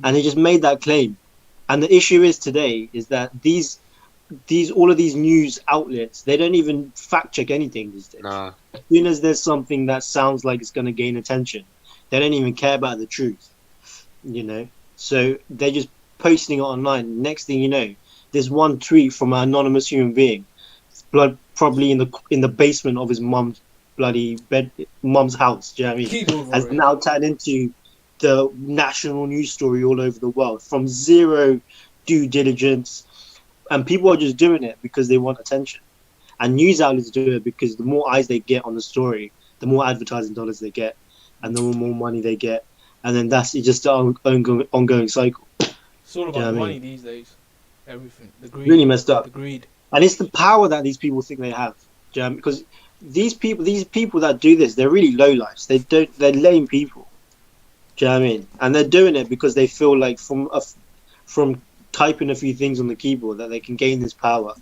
and he just made that claim. And the issue is today is that all of these news outlets, they don't even fact check anything these days. nah, As soon as there's something that sounds like it's going to gain attention, they don't even care about the truth, you know. So they're just posting it online. Next thing you know, there's one tweet from an anonymous human being, probably in the basement of his mum's house. Do you know what I mean? Keyed over Has it. now turned into the national news story all over the world from 0 due diligence, and people are just doing it because they want attention. And news outlets do it because the more eyes they get on the story, the more advertising dollars they get, and the more money they get, and then it's just an ongoing cycle. It's all Yeah, about I mean- money these days. Everything. The greed. Really messed up. The greed. And it's the power that these people think they have. Do you know what I mean? Because these people that do this, they're really low lives. They're lame people. Do you know what I mean? And they're doing it because they feel like from typing a few things on the keyboard that they can gain this power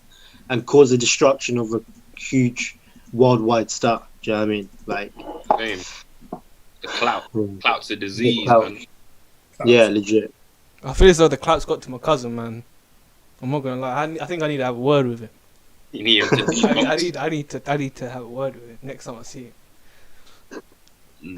and cause the destruction of a huge worldwide star. Do you know what I mean? Like, same. The clout's a disease, clout. man. yeah, legit. I feel as though the clout's got to my cousin, man. I'm not gonna lie. I think I need to have a word with him. You need him to detox. I need to have a word with him next time I see him.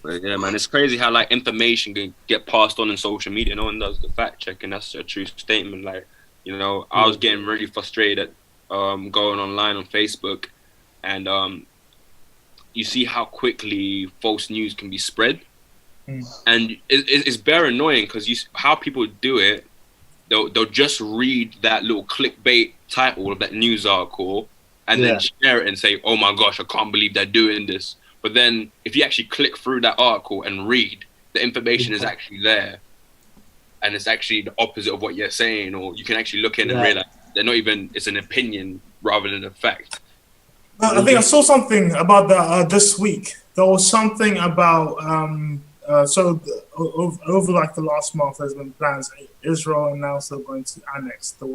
But yeah, man, it's crazy how like information can get passed on in social media. No one does the fact checking. That's a true statement. Like, you know, I was getting really frustrated going online on Facebook, and you see how quickly false news can be spread, and it's very annoying because how people do it. They'll just read that little clickbait title of that news article and then share it and say, "Oh my gosh, I can't believe they're doing this." But then if you actually click through that article and read, the information is actually there. And it's actually the opposite of what you're saying, or you can actually look in and realize they're not even, it's an opinion rather than a fact. I think I saw something about that this week. There was something about over like the last month, there's been plans. Israel announced they're going to annex the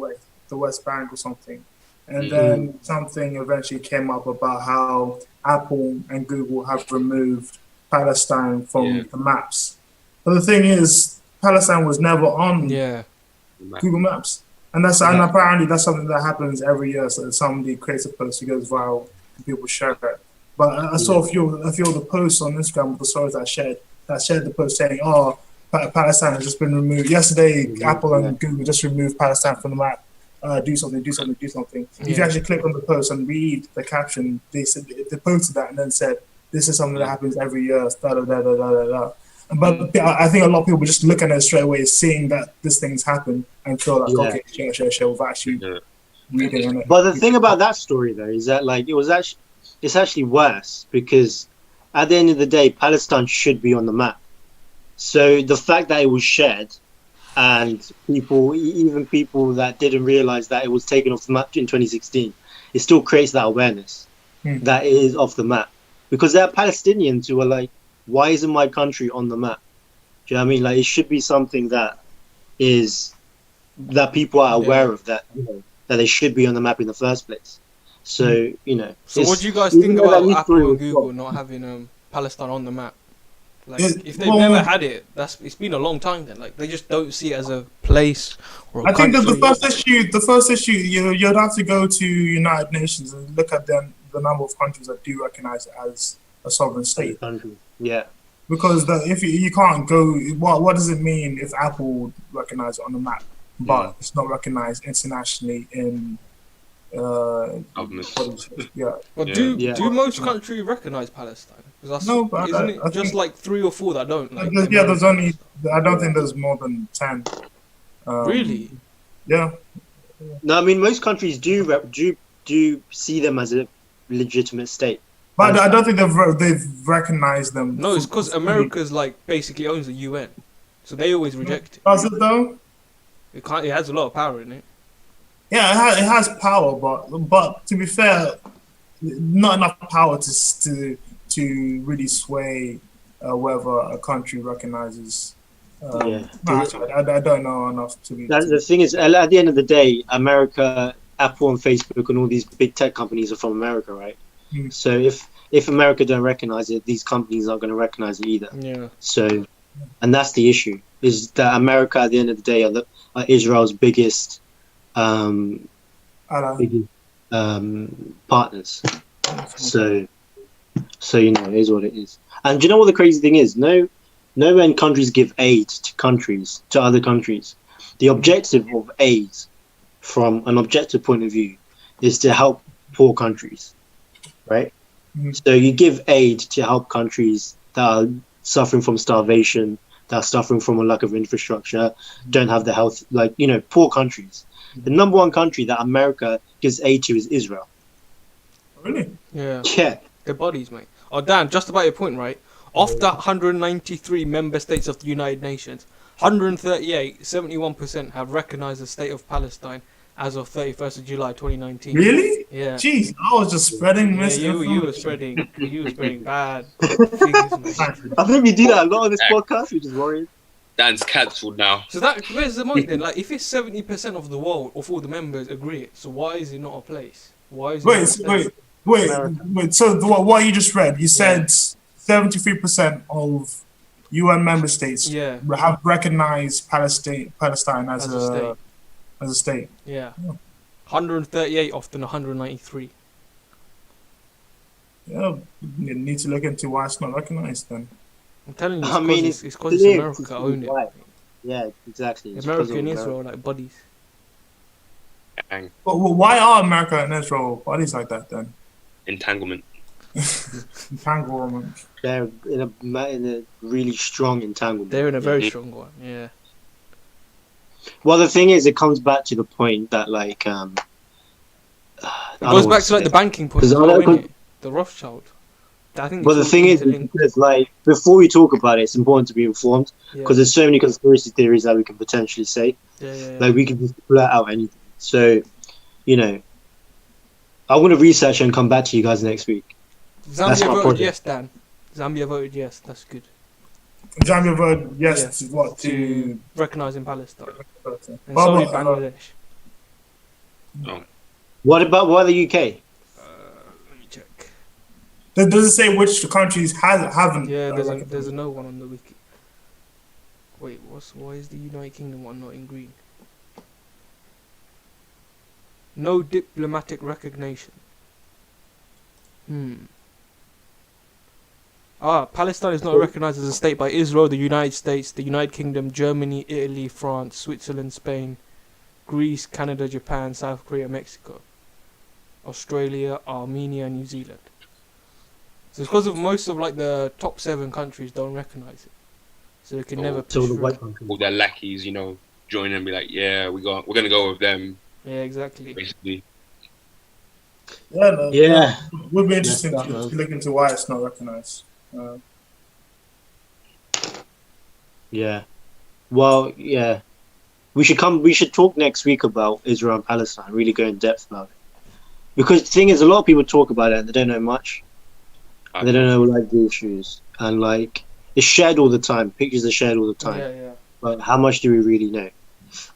the West Bank or something. And then something eventually came up about how Apple and Google have removed Palestine from the maps. But the thing is, Palestine was never on Google Maps. And and apparently that's something that happens every year. So somebody creates a post, it goes viral, and people share it. But I saw a few of the posts on Instagram with the stories that shared the post saying, "Oh, Palestine has just been removed." Yesterday, Apple and Google just removed Palestine from the map. Do something. If you actually click on the post and read the caption, they posted that and then said, "This is something that happens every year." Da da da da da da. But I think a lot of people just look at it straight away, seeing that this thing's happened, and feel like, okay, share, without actually reading it. But the thing about that story, though, is that like it's actually worse, because at the end of the day, Palestine should be on the map. So the fact that it was shared, and even people that didn't realize that it was taken off the map in 2016, it still creates that awareness that it is off the map. Because there are Palestinians who are like, why isn't my country on the map? Do you know what I mean? Like, it should be something that people are aware of, that that they should be on the map in the first place. So So what do you guys think about Apple and Google not having Palestine on the map? Like, if they've never had it, it's been a long time then. Like, they just don't see it as a place or a country. I think that the first issue, you'd have to go to United Nations and look at the number of countries that do recognize it as a sovereign state. Yeah. Because if you can't go, what does it mean if Apple recognizes it on the map, but it's not recognized internationally in Government. Well, do most countries recognize Palestine? No, but isn't it just like 3 or 4 that don't? Like, there's only. I don't think there's more than 10. Really? Yeah. No, I mean, most countries do see them as a legitimate state. But I don't think they've recognized them. No, it's because America's like basically owns the UN, so they always reject it. Does it though? It has a lot of power in it. Yeah, it has power, but to be fair, not enough power to really sway whether a country recognizes. Actually, I don't know enough to be. The thing is, at the end of the day, America, Apple and Facebook and all these big tech companies are from America, right? So if America don't recognize it, these companies aren't going to recognize it either. Yeah. So, and that's the issue, is that America at the end of the day are Israel's biggest partners. So it is what it is. And do you know what the crazy thing is? When countries give aid to other countries, the objective of aid, from an objective point of view, is to help poor countries. Right? So you give aid to help countries that are suffering from starvation, that are suffering from a lack of infrastructure, don't have the health, poor countries. The number one country that America gives aid to is Israel. Really? Yeah. Yeah. Their bodies, mate. Oh, Dan, just about your point, right? Of the 193 member states of the United Nations, 138, 71% have recognized the state of Palestine as of 31st of July 2019. Really? Yeah. Jeez, I was just spreading misinformation. You were spreading bad figures, mate. I think we do that a lot on this podcast, which is worrying. Dan's cancelled now. So where's the point then? Like, if it's 70% of the world, of all the members agree it, so why is it not a place? Why is it Wait. So what you just read, you said 73% of UN member states have recognized Palestine as a state. Yeah. 138 off than 193. Yeah, you need to look into why it's not recognized then. I'm telling you, it's because it's America own it. Yeah, exactly. America and Israel like buddies. But why are America and Israel buddies like that then? Entanglement. Entanglement. They're in a really strong entanglement. They're in a very strong one, yeah. Well, the thing is, it comes back to the point that, like, it goes back to like the banking point, the Rothschild. I think. Well, the thing is, because, like, before we talk about it, it's important to be informed, because there's so many conspiracy theories that we can potentially say. Like, we can just blurt out anything. So, I want to research and come back to you guys next week. Zambia voted yes, Dan. Zambia voted yes. That's good. Zambia voted yes to what? To recognising Palestine. And so did Bangladesh. No. What about the UK? Let me check. Does it say which countries haven't? Yeah, there's recognized? a no one on the wiki. Wait, why is the United Kingdom one not in green? No diplomatic recognition. Palestine is not recognized as a state by Israel, the United States, the United Kingdom, Germany, Italy, France, Switzerland, Spain, Greece, Canada, Japan, South Korea, Mexico, Australia, Armenia, New Zealand. So it's because of most of like the top 7 countries don't recognize it, so they can never push So the through. white countries. All their lackeys, join and be like, yeah, we're gonna go with them. Yeah, exactly. Basically. Yeah, no, Yeah. It would be interesting Messed up, to man. look into why it's not recognized. Yeah. Well, yeah. We should talk next week about Israel and Palestine, really go in depth about it. Because the thing is, a lot of people talk about it and they don't know much. And they don't know like the issues. And like it's shared all the time. Pictures are shared all the time. Yeah. But how much do we really know?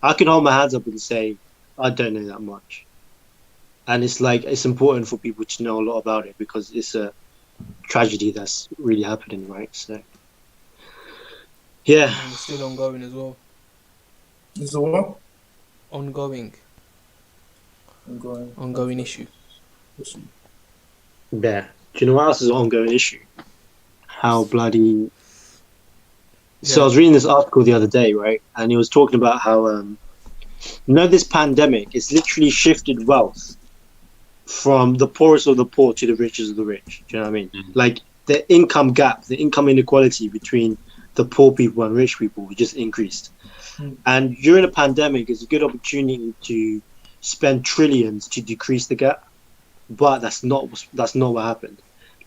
I can hold my hands up and say I don't know that much. And it's like it's important for people to know a lot about it because it's a tragedy that's really happening, right? So yeah. And it's still ongoing as well. Is it what? Ongoing issue. Yeah. Do you know what else is an ongoing issue? How bloody. So I was reading this article the other day, right? And he was talking about how, this pandemic is literally shifted wealth from the poorest of the poor to the richest of the rich. Do you know what I mean? Mm-hmm. Like the income gap, the income inequality between the poor people and rich people just increased. And during a pandemic, it's a good opportunity to spend trillions to decrease the gap. But that's not what happened.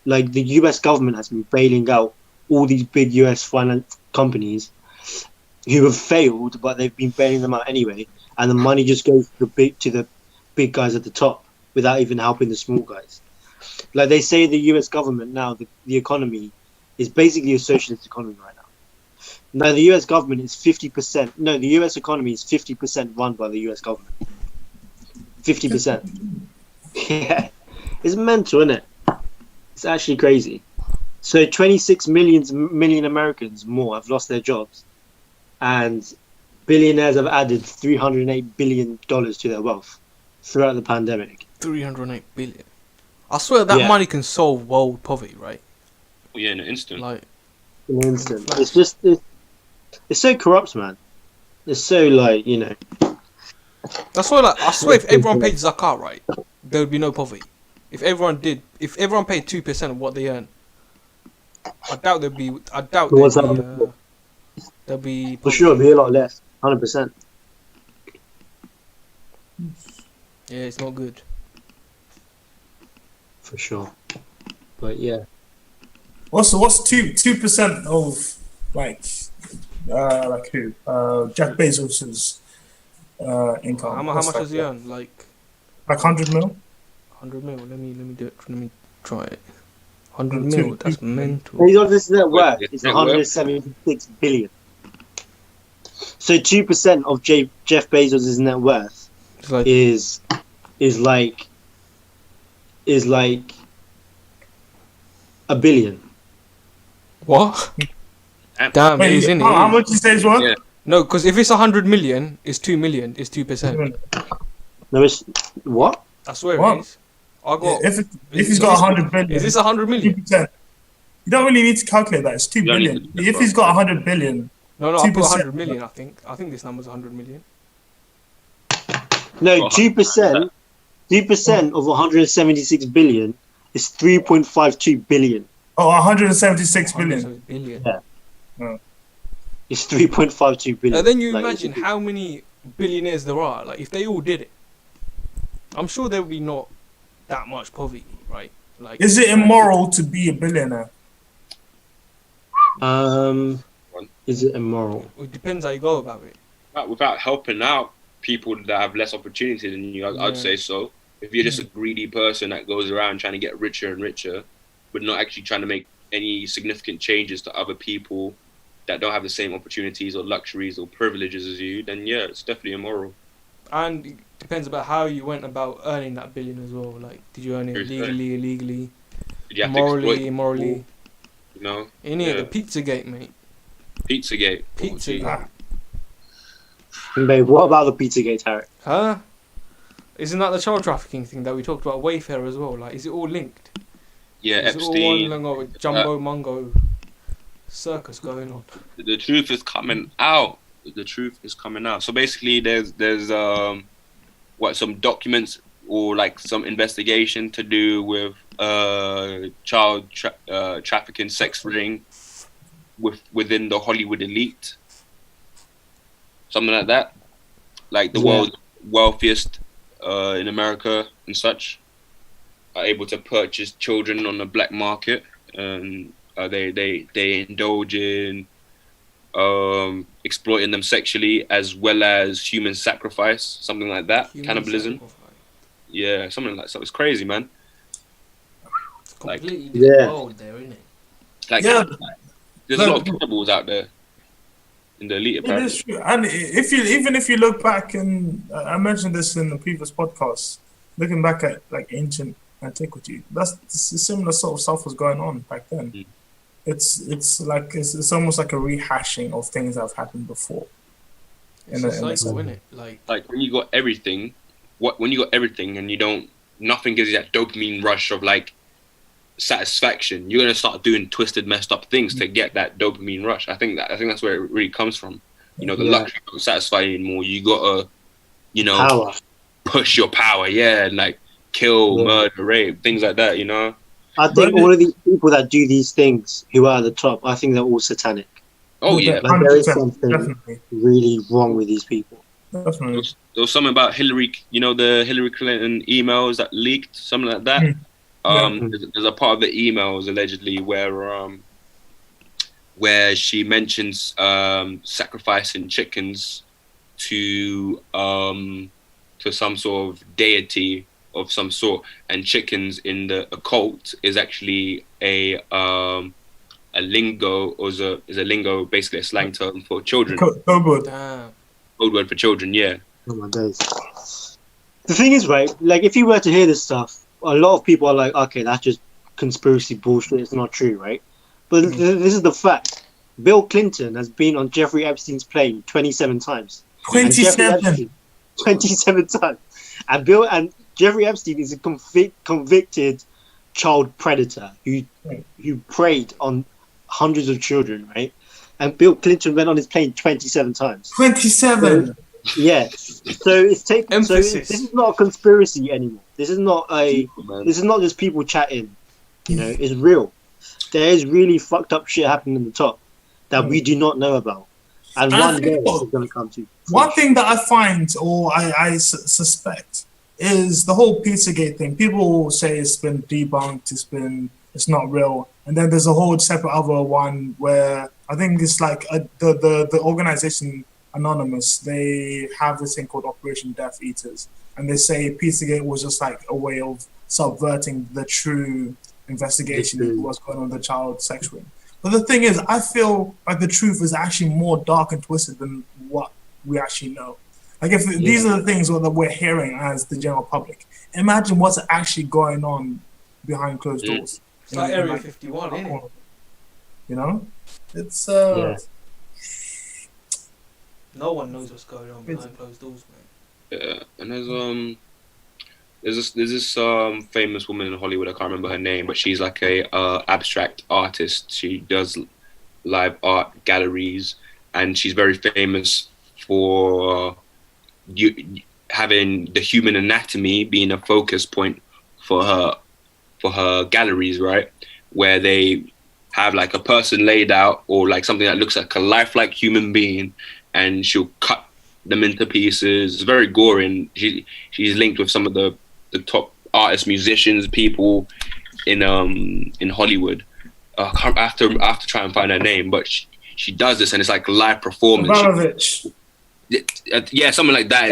Like the U.S. government has been bailing out all these big U.S. finance companies who have failed, but they've been bailing them out anyway, and the money just goes to the big guys at the top without even helping the small guys. Like they say, the U.S. government now, the economy is basically a socialist economy right now. Now the U.S. government is 50%. No, the U.S. economy is 50% run by the U.S. government. 50%. Yeah, it's mental, isn't it? It's actually crazy. So 26 million Americans more have lost their jobs, and billionaires have added $308 billion to their wealth throughout the pandemic. 308 billion. I swear that money can solve world poverty, right? Well, yeah, in an instant. Like In an instant. It's just it's so corrupt, man. It's so that's why, like, I swear, if everyone paid zakat, right, there would be no poverty. If everyone paid 2% of what they earn, I doubt there'd be for sure, it'll be a lot less. 100%. Yeah, it's not good. For sure. But yeah. What's 2% of like who? Jeff Bezos's income. How much does he earn? Like 100 mil? 100 mil. Let me do it. Let me try it. 100 mil. That's mental. Bezos' net worth is 176 billion. So 2% of Jeff Bezos' net worth is like $1 billion. What? Damn, Wait, it is in how it. much you say is worth? Yeah. No, because if it's 100 million, it's 2 million. It's 2%. No, it's what? I swear What? it is. I got. If he's got 100 billion, Is this 100 million? 2%. You don't really need to calculate that. It's 2 You don't need billion. to- If he's got 100 billion, No, I put 2%. 100 million. I think this number's 100 million. No, 2%. 2% of 176 billion is 3.52 billion. oh, 176 billion. 100 billion. Yeah. Oh. It's 3.52 billion. And then you Like, imagine how many billionaires there are. Like, if they all did it, I'm sure there would be not that much poverty, right? Like, Is it immoral to be a billionaire? Is it immoral? it depends how you go about it. Without helping out people that have less opportunity than you, I'd Yeah. say so. If you're just a greedy person that goes around trying to get richer and richer, but not actually trying to make any significant changes to other people that don't have the same opportunities or luxuries or privileges as you, then yeah, it's definitely immoral. And it depends about how you went about earning that billion as well. Like, did you earn it legally, illegally, Did you have to exploit morally, immorally? You know? In here, the Pizzagate, mate. Pizzagate. Pizzagate. Mate, what about the Pizzagate, Tarek? Huh? Isn't that the child trafficking thing that we talked about Wayfair as well? Like, is it all linked? Yeah, is Epstein. It all one jumbo mungo circus going on? The truth is coming out. The truth is coming out. So basically, there's some documents or like some investigation to do with child trafficking, sex ring within the Hollywood elite, something like that, like the world's wealthiest in America and such are able to purchase children on the black market, and they indulge in exploiting them sexually as well as human sacrifice, something like that, cannibalism. Sacrifice. Yeah, something like that. So it's crazy, man. It's completely different world there, isn't it? Like, there's a lot of cannibals out there in the elite. It is true, and if you look back, and I mentioned this in the previous podcast, looking back at like ancient antiquity, that's the similar sort of stuff was going on back then. Mm. It's almost like a rehashing of things that have happened before. It's a cycle, isn't it? Like when you got everything, and nothing gives you that dopamine rush of like satisfaction, you're gonna start doing twisted, messed up things to get that dopamine rush. I think that's where it really comes from. You know, the luxury don't satisfy you anymore. You gotta, power. Push your power, and like kill, murder, rape, things like that. You know. I think all of these people that do these things who are at the top, I think they're all satanic. Oh yeah, like, there is something really wrong with these people. Definitely. There was something about Hillary, the Hillary Clinton emails that leaked, something like that. There's a part of the emails allegedly where she mentions sacrificing chickens to some sort of deity of some sort, and chickens in the occult is actually a lingo, or is a lingo, basically a slang term for children. Code word. Code word for children, yeah. Oh my days. The thing is, right, like if you were to hear this stuff, a lot of people are like, okay, that's just conspiracy bullshit, it's not true, right? But this is the fact. Bill Clinton has been on Jeffrey Epstein's plane 27 times. 27 times. And Jeffrey Epstein is a convicted child predator who preyed on hundreds of children, right? And Bill Clinton went on his plane 27 times. 27. So it's taken. So this is not a conspiracy anymore. This is not just people chatting. It's real. There is really fucked up shit happening in the top that we do not know about, and one day it's going to come to. One thing that I find, or I suspect, is the whole Pizzagate thing. People say it's been debunked, it's not real, and then there's a whole separate other one where I think it's like the organization Anonymous. They have this thing called Operation Death Eaters, and they say Pizzagate was just like a way of subverting the true investigation into what's going on with the child sex ring. But the thing is, I feel like the truth is actually more dark and twisted than what we actually know. Like if these are the things that we're hearing as the general public, imagine what's actually going on behind closed doors. It's like Area 51, isn't it? It's no one knows what's going on behind closed doors, man. Yeah, and there's this famous woman in Hollywood. I can't remember her name, but she's like a abstract artist. She does live art galleries, and she's very famous for having the human anatomy being a focus point for her galleries, right? Where they have like a person laid out, or like something that looks like a lifelike human being, and she'll cut them into pieces. It's very gory, and she's linked with some of the top artists, musicians, people in Hollywood. I have to try and find her name, but she does this, and it's like a live performance. Abramovich. Yeah, something like that.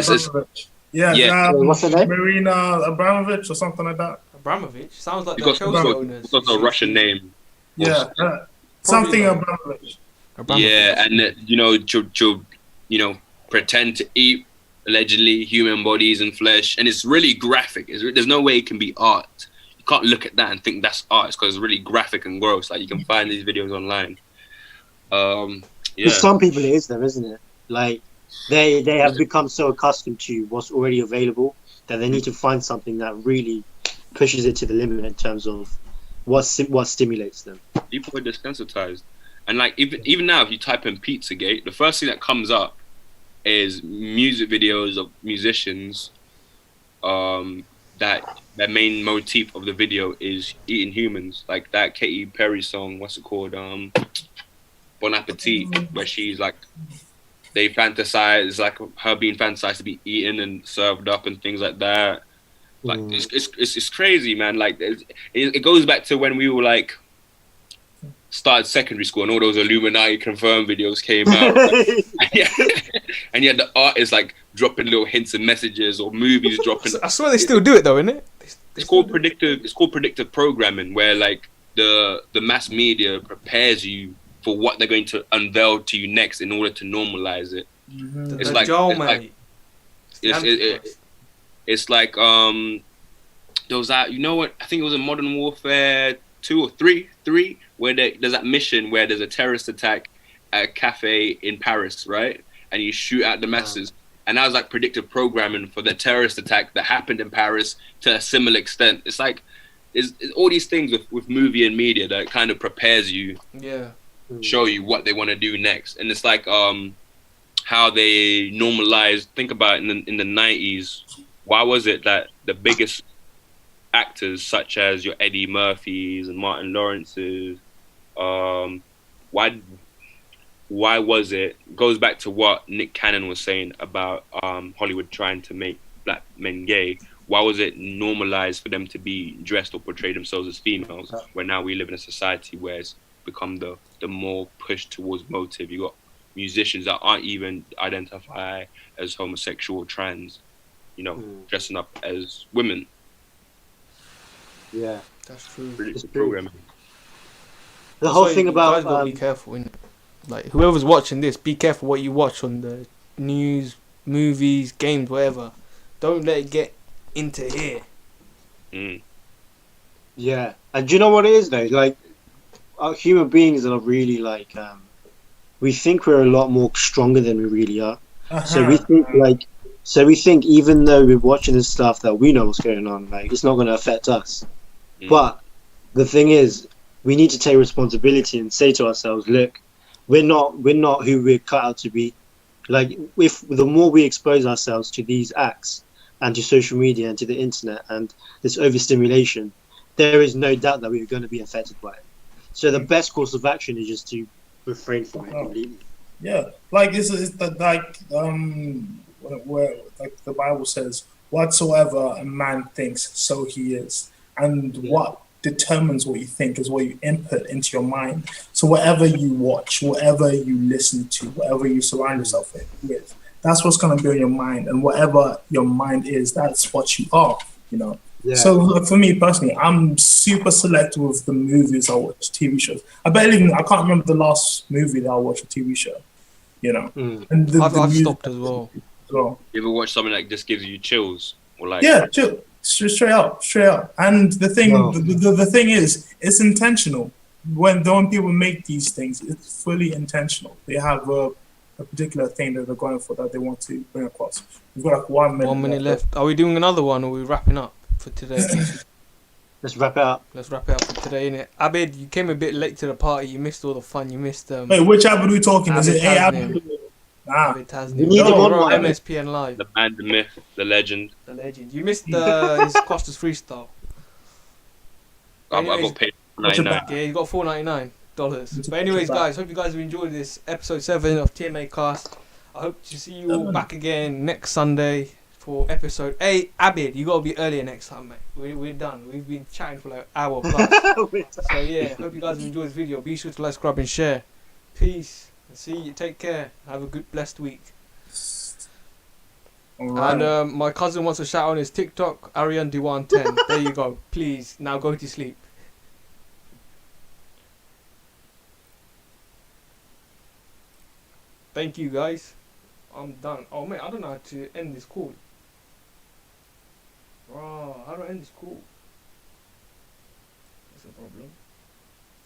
What's her name? Marina Abramovich or something like that. Abramovich sounds like because the Chelsea owners. Because a Russian name. Yeah, something Abramovich. Yeah, and she'll pretend to eat allegedly human bodies and flesh, and it's really graphic. There's no way it can be art. You can't look at that and think that's art because it's really graphic and gross. Like you can find these videos online. For some people it is though, isn't it? Like they have become so accustomed to what's already available that they need to find something that really pushes it to the limit in terms of what stimulates them. People are desensitized, and like even now, if you type in Pizzagate, the first thing that comes up is music videos of musicians. That their main motif of the video is eating humans, like that Katy Perry song. What's it called? Bon Appetit, where she's like, they fantasize like her being fantasized to be eaten and served up and things like that. Like it's crazy, man. Like it goes back to when we were like started secondary school and all those Illuminati confirmed videos came out. And yet the artists like dropping little hints and messages, or movies dropping. I swear they still do it though, innit? It's called predictive programming, where like the mass media prepares you for what they're going to unveil to you next in order to normalize it. Mm-hmm. It's like there was that, you know what, I think it was in Modern Warfare 2 or 3 where there's that mission where there's a terrorist attack at a cafe in Paris, right? And you shoot at the masses. And that was like predictive programming for the terrorist attack that happened in Paris to a similar extent. It's like it's all these things with movie and media that kind of prepares you, show you what they want to do next. And it's like how they normalized, think about it, in the 90s, why was it that the biggest actors such as your Eddie Murphys and Martin Lawrence's, why was it, goes back to what Nick Cannon was saying about Hollywood trying to make black men gay. Why was it normalized for them to be dressed or portray themselves as females, where now we live in a society where it's become the more push towards motive? You got musicians that aren't even identify as homosexual or trans, dressing up as women. Yeah, that's true. Programming. The whole thing about guys gotta be careful, innit? Like whoever's watching this, be careful what you watch on the news, movies, games, whatever. Don't let it get into here. Yeah, and do you know what it is though? Like, our human beings are really like, we think we're a lot more stronger than we really are. So we think even though we're watching this stuff that we know what's going on, like it's not going to affect us. But the thing is, we need to take responsibility and say to ourselves, look, we're not who we're cut out to be. Like, if the more we expose ourselves to these acts and to social media and to the internet and this overstimulation, there is no doubt that we're going to be affected by it. So the best course of action is just to refrain from it completely. Yeah, like where like the Bible says, whatsoever a man thinks, so he is. And what determines what you think is what you input into your mind. So whatever you watch, whatever you listen to, whatever you surround yourself with, that's what's going to be in your mind. And whatever your mind is, that's what you are, Yeah. So for me personally, I'm super selective with the movies I watch, TV shows. I can't remember the last movie that I watched, a TV show, And I've stopped as well. You ever watch something that just gives you chills? Or like, yeah, chill. Straight up. And the thing, the thing is, it's intentional. When people make these things, it's fully intentional. They have a particular thing that they're going for, that they want to bring across. We've got like 1 minute. 1 minute left. Are we doing another one, or are we wrapping up for today? Let's wrap it up. Let's wrap it up for today, innit? Abid, you came a bit late to the party. You missed all the fun. You missed Wait, which Abid are we talking? Is it Abid? Abid TazManiaAhmed. need him on MSPN Live. The man, the myth, the legend. The legend. You missed his Costas freestyle. I got paid $99. Yeah, you got $4.99. But anyways, guys, hope you guys have enjoyed this episode 7 of TMAcast. I hope to see you all back again next Sunday for episode 8. Abid, you gotta be earlier next time, mate. We're done. We've been chatting for like an hour plus. So yeah, hope you guys have enjoyed this video. Be sure to like, subscribe, and share. Peace. See you. Take care. Have a good, blessed week. Right. And my cousin wants a shout on his TikTok, Arian110. There you go. Please, now go to sleep. Thank you, guys. I'm done. Oh mate, I don't know how to end this call. Bro, how do I end this call? That's a problem.